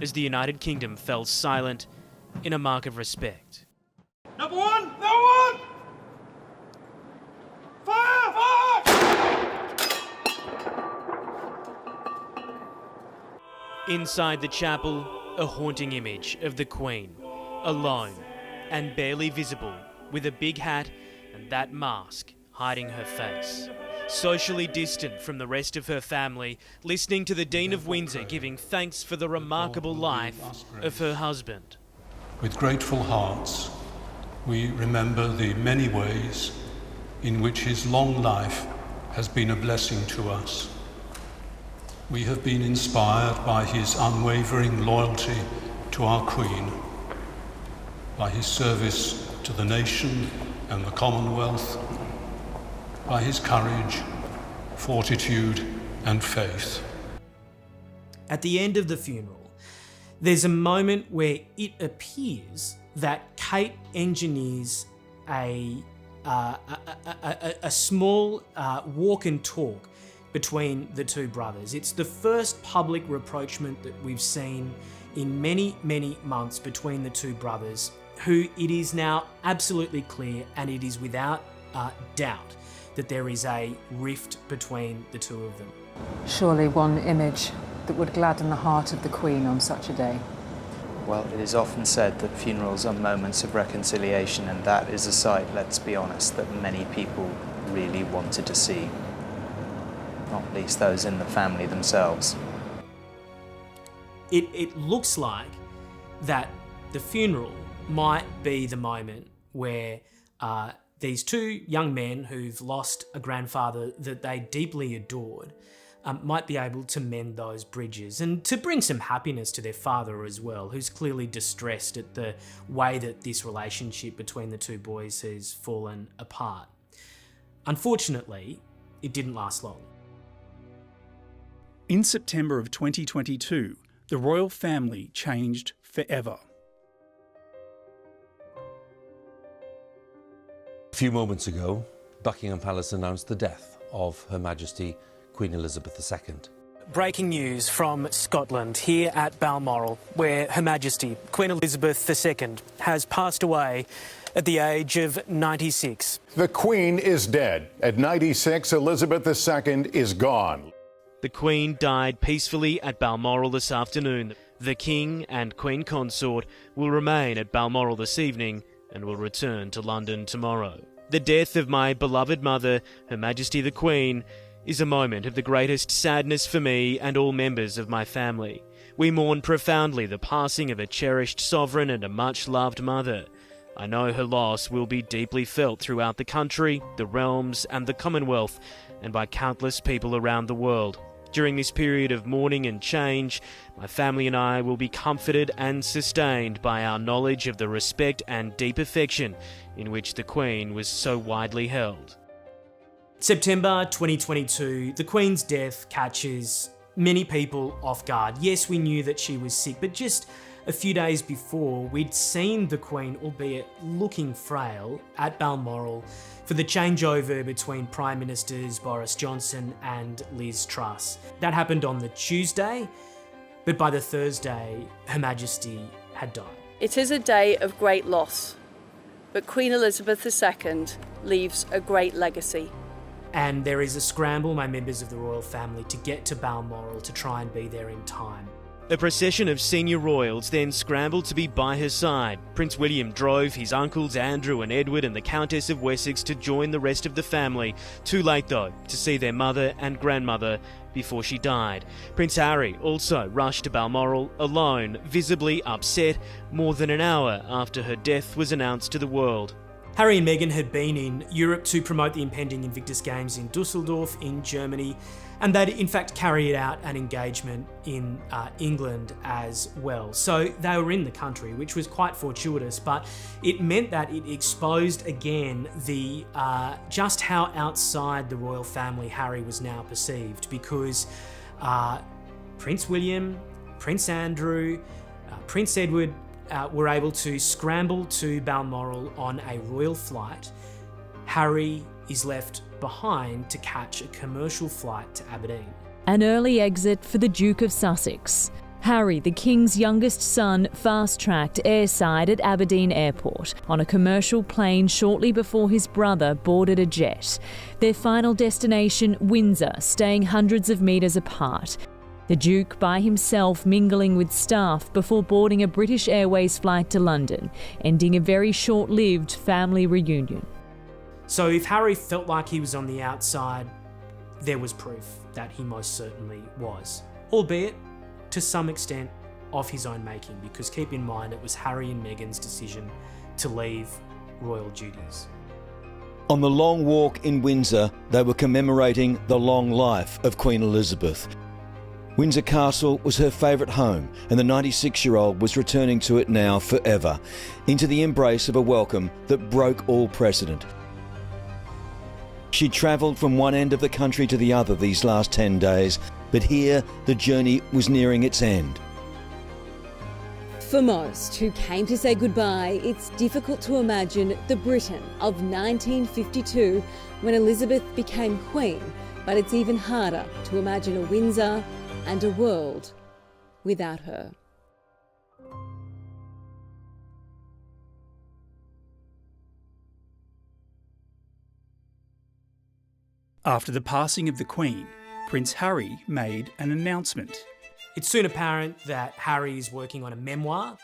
as the United Kingdom fell silent in a mark of respect. Number one! Number one! Fire! Fire! Inside the chapel, a haunting image of the Queen, alone and barely visible, with a big hat and that mask hiding her face. Socially distant from the rest of her family, listening to the Dean of Windsor giving thanks for the remarkable life of her husband. With grateful hearts, we remember the many ways in which his long life has been a blessing to us. We have been inspired by his unwavering loyalty to our Queen, by his service to the nation and the Commonwealth, by his courage, fortitude and faith. At the end of the funeral, there's a moment where it appears that Kate engineers a small walk and talk between the two brothers. It's the first public rapprochement that we've seen in many, many months between the two brothers, who it is now absolutely clear, and it is without doubt, that there is a rift between the two of them. Surely one image that would gladden the heart of the Queen on such a day. Well, it is often said that funerals are moments of reconciliation, and that is a sight, let's be honest, that many people really wanted to see. Not least those in the family themselves. It looks like that the funeral might be the moment where these two young men who've lost a grandfather that they deeply adored might be able to mend those bridges and to bring some happiness to their father as well, who's clearly distressed at the way that this relationship between the two boys has fallen apart. Unfortunately, it didn't last long. In September of 2022, the royal family changed forever. A few moments ago, Buckingham Palace announced the death of Her Majesty Queen Elizabeth II. Breaking news from Scotland, here at Balmoral, where Her Majesty Queen Elizabeth II has passed away at the age of 96. The Queen is dead. At 96, Elizabeth II is gone. The Queen died peacefully at Balmoral this afternoon. The King and Queen Consort will remain at Balmoral this evening and will return to London tomorrow. The death of my beloved mother, Her Majesty the Queen, is a moment of the greatest sadness for me and all members of my family. We mourn profoundly the passing of a cherished sovereign and a much-loved mother. I know her loss will be deeply felt throughout the country, the realms and the Commonwealth, and by countless people around the world. During this period of mourning and change, my family and I will be comforted and sustained by our knowledge of the respect and deep affection in which the Queen was so widely held. September 2022, the Queen's death catches many people off guard. Yes, we knew that she was sick, but just a few days before, we'd seen the Queen, albeit looking frail, at Balmoral for the changeover between Prime Ministers Boris Johnson and Liz Truss. That happened on the Tuesday, but by the Thursday, Her Majesty had died. It is a day of great loss, but Queen Elizabeth II leaves a great legacy. And there is a scramble by members of the royal family to get to Balmoral to try and be there in time. A procession of senior royals then scrambled to be by her side. Prince William drove his uncles Andrew and Edward and the Countess of Wessex to join the rest of the family. Too late though, to see their mother and grandmother before she died. Prince Harry also rushed to Balmoral alone, visibly upset, more than an hour after her death was announced to the world. Harry and Meghan had been in Europe to promote the impending Invictus Games in Dusseldorf in Germany, and they'd in fact carried out an engagement in England as well. So they were in the country, which was quite fortuitous, but it meant that it exposed again the just how outside the royal family Harry was now perceived, because Prince William, Prince Andrew, Prince Edward were able to scramble to Balmoral on a royal flight. Harry is left behind to catch a commercial flight to Aberdeen. An early exit for the Duke of Sussex. Harry, the King's youngest son, fast-tracked airside at Aberdeen Airport on a commercial plane shortly before his brother boarded a jet. Their final destination, Windsor, staying hundreds of metres apart. The Duke by himself mingling with staff before boarding a British Airways flight to London, ending a very short-lived family reunion. So if Harry felt like he was on the outside, there was proof that he most certainly was, albeit to some extent of his own making, because keep in mind it was Harry and Meghan's decision to leave royal duties. On the long walk in Windsor, they were commemorating the long life of Queen Elizabeth. Windsor Castle was her favourite home, and the 96-year-old was returning to it now forever, into the embrace of a welcome that broke all precedent. She travelled from one end of the country to the other these last 10 days, but here the journey was nearing its end. For most who came to say goodbye, it's difficult to imagine the Britain of 1952 when Elizabeth became Queen, but it's even harder to imagine a Windsor and a world without her. After the passing of the Queen, Prince Harry made an announcement. It's soon apparent that Harry is working on a memoir.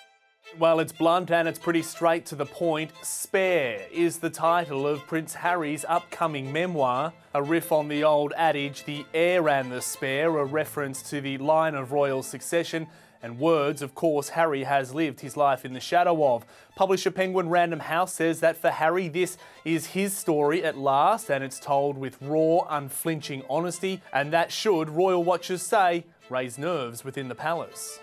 Well, it's blunt and it's pretty straight to the point. Spare is the title of Prince Harry's upcoming memoir, a riff on the old adage, the heir and the spare, a reference to the line of royal succession, and words, of course, Harry has lived his life in the shadow of. Publisher Penguin Random House says that for Harry, this is his story at last, and it's told with raw, unflinching honesty, and that should, royal watchers say, raise nerves within the palace.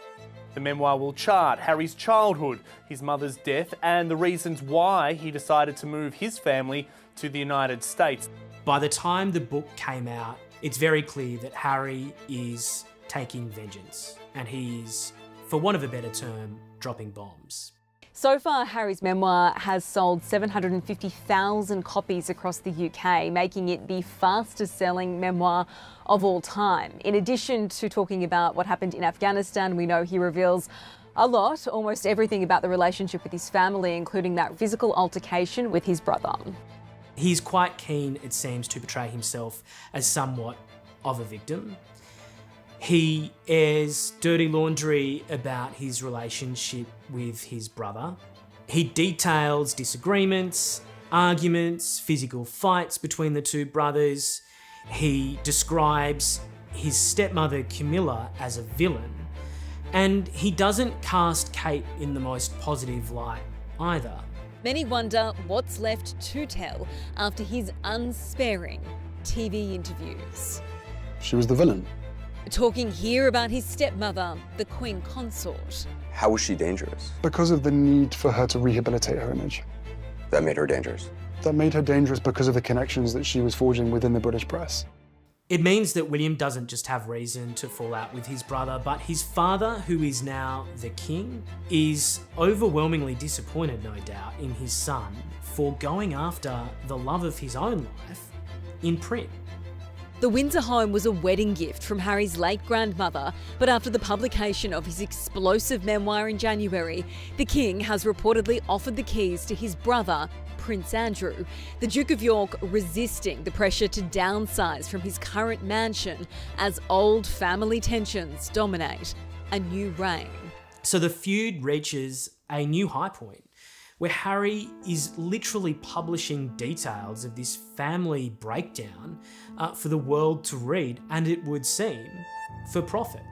The memoir will chart Harry's childhood, his mother's death, and the reasons why he decided to move his family to the United States. By the time the book came out, it's very clear that Harry is taking vengeance, and he's, for want of a better term, dropping bombs. So far, Harry's memoir has sold 750,000 copies across the UK, making it the fastest-selling memoir of all time. In addition to talking about what happened in Afghanistan, we know he reveals a lot, almost everything about the relationship with his family, including that physical altercation with his brother. He's quite keen, it seems, to portray himself as somewhat of a victim. He airs dirty laundry about his relationship with his brother. He details disagreements, arguments, physical fights between the two brothers. He describes his stepmother Camilla as a villain. And he doesn't cast Kate in the most positive light either. Many wonder what's left to tell after his unsparing TV interviews. She was the villain. Talking here about his stepmother, the Queen Consort. How was she dangerous? Because of the need for her to rehabilitate her image. That made her dangerous? That made her dangerous because of the connections that she was forging within the British press. It means that William doesn't just have reason to fall out with his brother, but his father, who is now the king, is overwhelmingly disappointed, no doubt, in his son for going after the love of his own life in print. The Windsor home was a wedding gift from Harry's late grandmother, but after the publication of his explosive memoir in January, the King has reportedly offered the keys to his brother, Prince Andrew, the Duke of York resisting the pressure to downsize from his current mansion as old family tensions dominate a new reign. So the feud reaches a new high point, where Harry is literally publishing details of this family breakdown for the world to read, and it would seem for profit.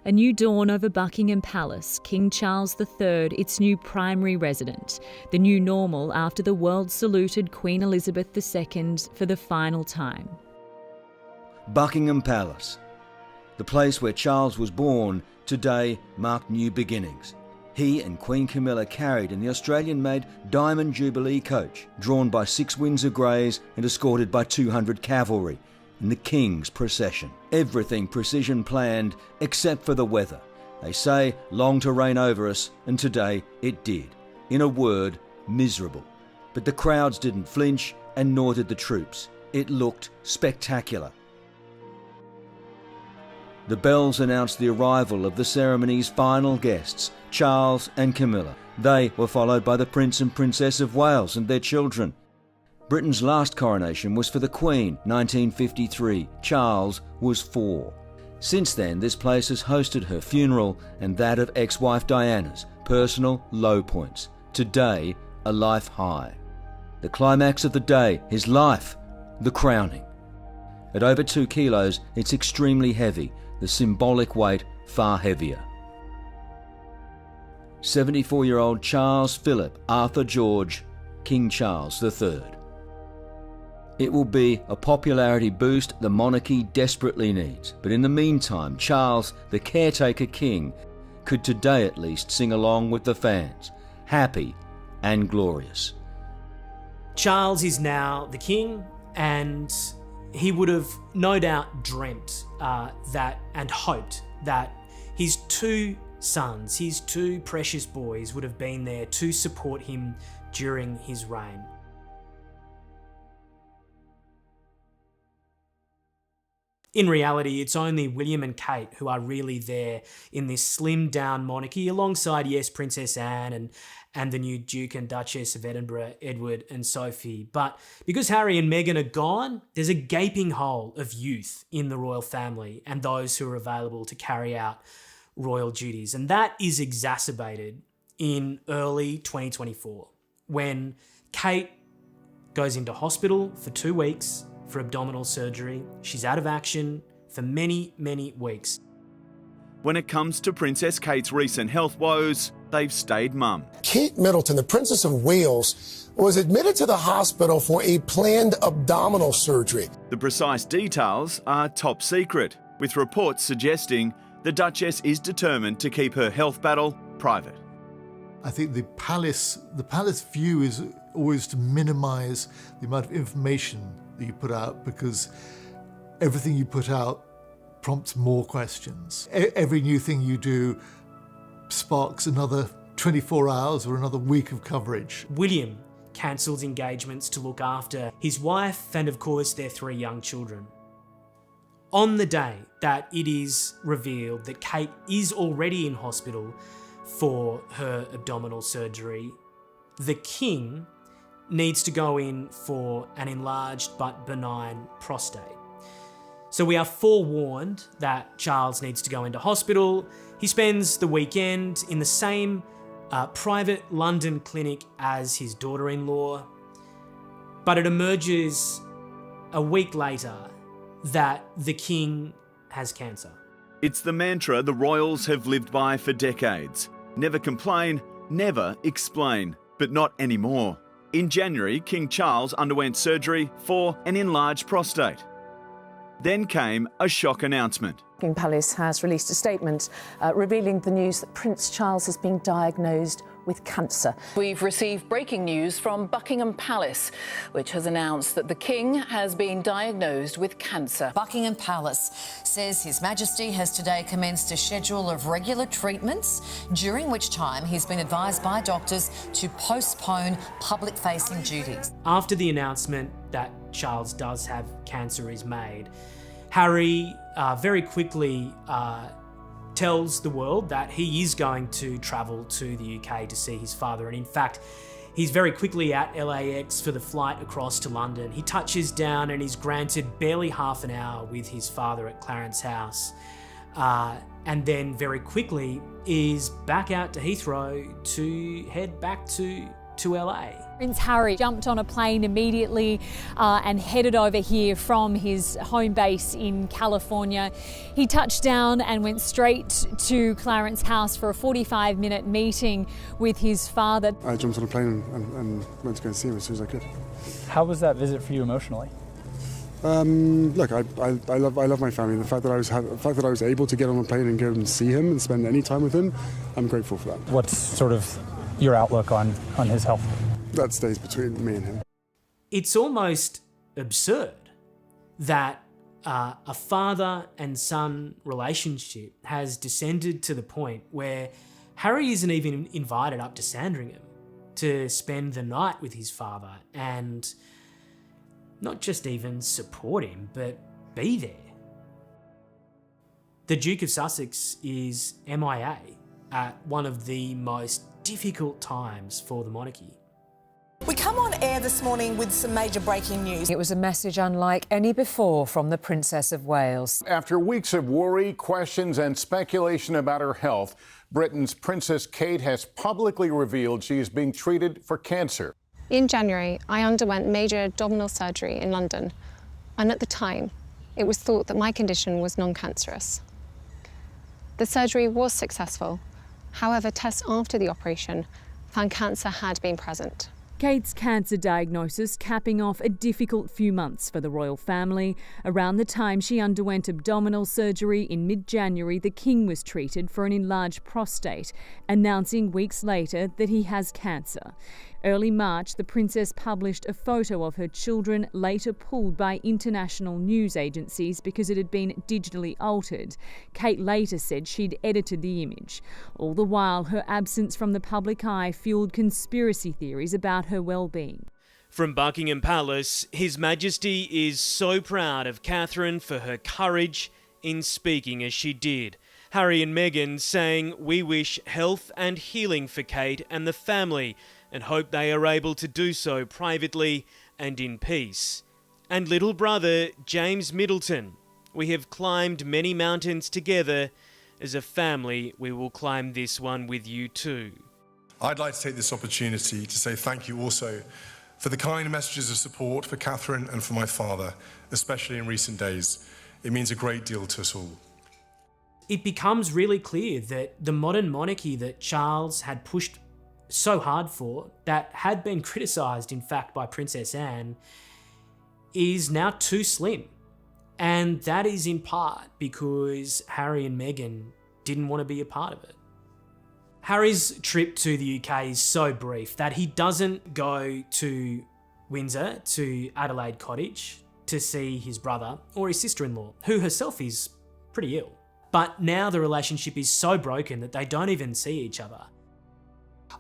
A new dawn over Buckingham Palace, King Charles III, its new primary resident, the new normal after the world saluted Queen Elizabeth II for the final time. Buckingham Palace, the place where Charles was born, today marked new beginnings. He and Queen Camilla carried in the Australian-made Diamond Jubilee coach, drawn by 6 Windsor Greys and escorted by 200 cavalry, in the King's procession. Everything precision planned except for the weather. They say long to reign over us, and today it did. In a word, miserable. But the crowds didn't flinch, and nor did the troops. It looked spectacular. The bells announced the arrival of the ceremony's final guests, Charles and Camilla. They were followed by the Prince and Princess of Wales and their children. Britain's last coronation was for the Queen, 1953. Charles was 4. Since then, this place has hosted her funeral and that of ex-wife Diana's, personal low points. Today, a life high. The climax of the day, his life, the crowning. At over 2 kilos, it's extremely heavy, the symbolic weight far heavier. 74-year-old Charles Philip Arthur George, King Charles III. It will be a popularity boost the monarchy desperately needs. But in the meantime, Charles, the caretaker king, could today at least sing along with the fans. Happy and glorious. Charles is now the king, and he would have no doubt dreamt that and hoped that his 2 sons, his 2 precious boys, would have been there to support him during his reign. In reality, it's only William and Kate who are really there in this slimmed-down monarchy, alongside, yes, Princess Anne and the new Duke and Duchess of Edinburgh, Edward and Sophie. But because Harry and Meghan are gone, there's a gaping hole of youth in the royal family and those who are available to carry out royal duties. And that is exacerbated in early 2024, when Kate goes into hospital for 2 weeks for abdominal surgery. She's out of action for many, many weeks. When it comes to Princess Kate's recent health woes, they've stayed mum. Kate Middleton, the Princess of Wales, was admitted to the hospital for a planned abdominal surgery. The precise details are top secret, with reports suggesting the Duchess is determined to keep her health battle private. I think the palace view is always to minimise the amount of information that you put out, because everything you put out prompts more questions. Every new thing you do sparks another 24 hours or another week of coverage. William cancels engagements to look after his wife and, of course, their 3 young children. On the day that it is revealed that Kate is already in hospital for her abdominal surgery, the King needs to go in for an enlarged but benign prostate. So we are forewarned that Charles needs to go into hospital. He spends the weekend in the same private London clinic as his daughter-in-law, but it emerges a week later that the King has cancer. It's the mantra the royals have lived by for decades. Never complain, never explain, but not anymore. In January, King Charles underwent surgery for an enlarged prostate. Then came a shock announcement. Buckingham Palace has released a statement revealing the news that Prince Charles has been diagnosed with cancer. We've received breaking news from Buckingham Palace, which has announced that the King has been diagnosed with cancer. Buckingham Palace says His Majesty has today commenced a schedule of regular treatments, during which time he's been advised by doctors to postpone public-facing duties. After the announcement that Charles does have cancer is made, Harry very quickly tells the world that he is going to travel to the UK to see his father. And in fact, he's very quickly at LAX for the flight across to London. He touches down and is granted barely half an hour with his father at Clarence House. And then very quickly is back out to Heathrow to head back to LA. Prince Harry jumped on a plane immediately and headed over here from his home base in California. He touched down and went straight to Clarence House for a 45-minute meeting with his father. I jumped on a plane and went to go and see him as soon as I could. How was that visit for you emotionally? Look, I love my family. The fact that I was able to get on a plane and go and see him and spend any time with him, I'm grateful for that. What's sort of your outlook on his health? That stays between me and him. It's almost absurd that a father and son relationship has descended to the point where Harry isn't even invited up to Sandringham to spend the night with his father and not just even support him, but be there. The Duke of Sussex is MIA at one of the most difficult times for the monarchy. We come on air this morning with some major breaking news. It was a message unlike any before from the Princess of Wales. After weeks of worry, questions and speculation about her health, Britain's Princess Kate has publicly revealed she is being treated for cancer. In January, I underwent major abdominal surgery in London, and at the time, it was thought that my condition was non-cancerous. The surgery was successful. However, tests after the operation found cancer had been present. Kate's cancer diagnosis capping off a difficult few months for the royal family. Around the time she underwent abdominal surgery in mid-January, the King was treated for an enlarged prostate, announcing weeks later that he has cancer. Early March, the Princess published a photo of her children, later pulled by international news agencies because it had been digitally altered. Kate later said she'd edited the image. All the while, her absence from the public eye fueled conspiracy theories about her well-being. From Buckingham Palace, His Majesty is so proud of Catherine for her courage in speaking as she did. Harry and Meghan saying, "We wish health and healing for Kate and the family and hope they are able to do so privately and in peace." And little brother James Middleton, "We have climbed many mountains together. As a family, we will climb this one with you too." I'd like to take this opportunity to say thank you also for the kind messages of support for Catherine and for my father, especially in recent days. It means a great deal to us all. It becomes really clear that the modern monarchy that Charles had pushed so hard for, that had been criticised in fact by Princess Anne, is now too slim. And that is in part because Harry and Meghan didn't want to be a part of it. Harry's trip to the UK is so brief that he doesn't go to Windsor, to Adelaide Cottage, to see his brother or his sister-in-law, who herself is pretty ill. But now the relationship is so broken that they don't even see each other.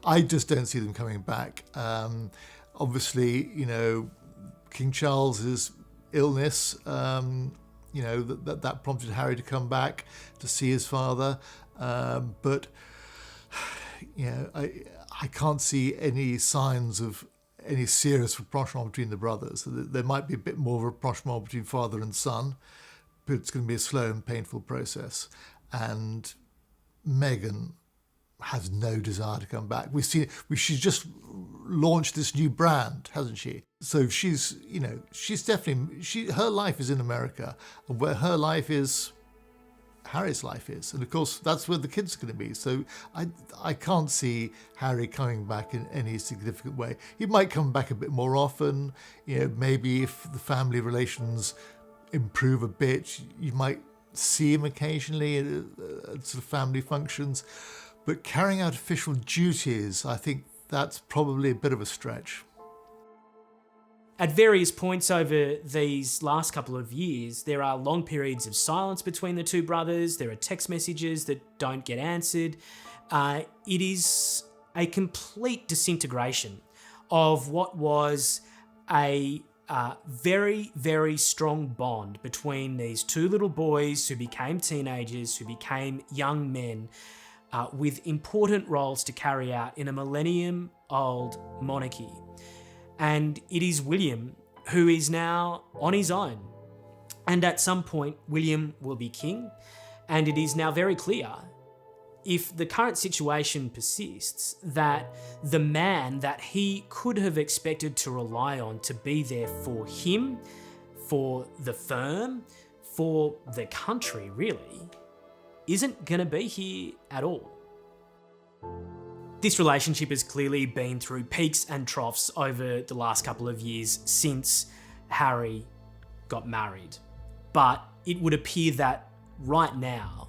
I just don't see them coming back. Obviously, King Charles's illness, that prompted Harry to come back to see his father. But I can't see any signs of any serious rapprochement between the brothers. There might be a bit more of a rapprochement between father and son, but it's going to be a slow and painful process. And Meghan has no desire to come back. She's just launched this new brand, hasn't she? So she's definitely, her life is in America, and where her life is Harry's life is. And of course, that's where the kids are going to be. So I can't see Harry coming back in any significant way. He might come back a bit more often. Maybe if the family relations improve a bit, you might see him occasionally at sort of family functions. But carrying out official duties, I think that's probably a bit of a stretch. At various points over these last couple of years, there are long periods of silence between the two brothers. There are text messages that don't get answered. It is a complete disintegration of what was a very, very strong bond between these two little boys who became teenagers, who became young men, with important roles to carry out in a millennium-old monarchy. And it is William who is now on his own. And at some point, William will be king. And it is now very clear, if the current situation persists, that the man that he could have expected to rely on to be there for him, for the firm, for the country really, isn't going to be here at all. This relationship has clearly been through peaks and troughs over the last couple of years since Harry got married. But it would appear that right now,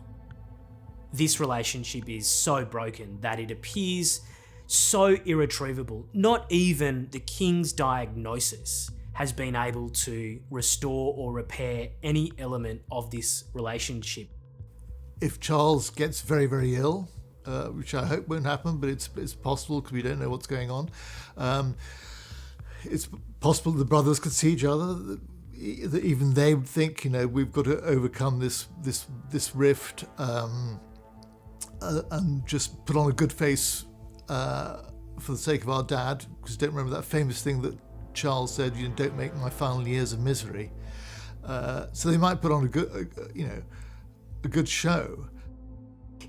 this relationship is so broken that it appears so irretrievable. Not even the king's diagnosis has been able to restore or repair any element of this relationship. If Charles gets very, very ill, which I hope won't happen, but it's possible because we don't know what's going on. It's possible the brothers could see each other. That even they would think, we've got to overcome this rift and just put on a good face for the sake of our dad. Because don't remember that famous thing that Charles said, "Don't make my final years a misery." So they might put on a good show.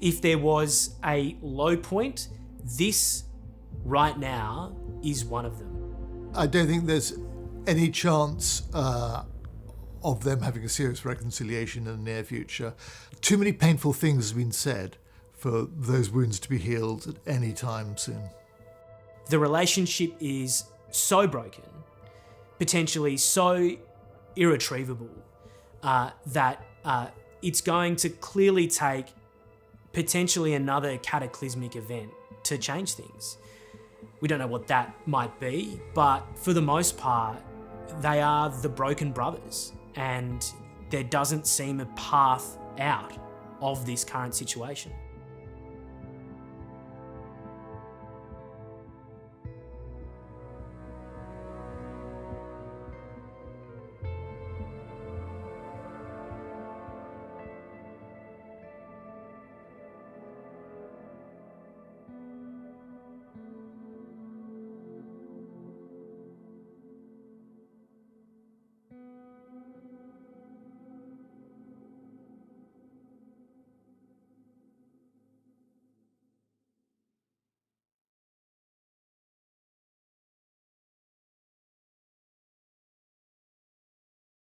If there was a low point, this right now is one of them. I don't think there's any chance of them having a serious reconciliation in the near future. Too many painful things have been said for those wounds to be healed at any time soon. The relationship is so broken, potentially so irretrievable, that it's going to clearly take potentially another cataclysmic event to change things. We don't know what that might be, but for the most part, they are the broken brothers, and there doesn't seem a path out of this current situation.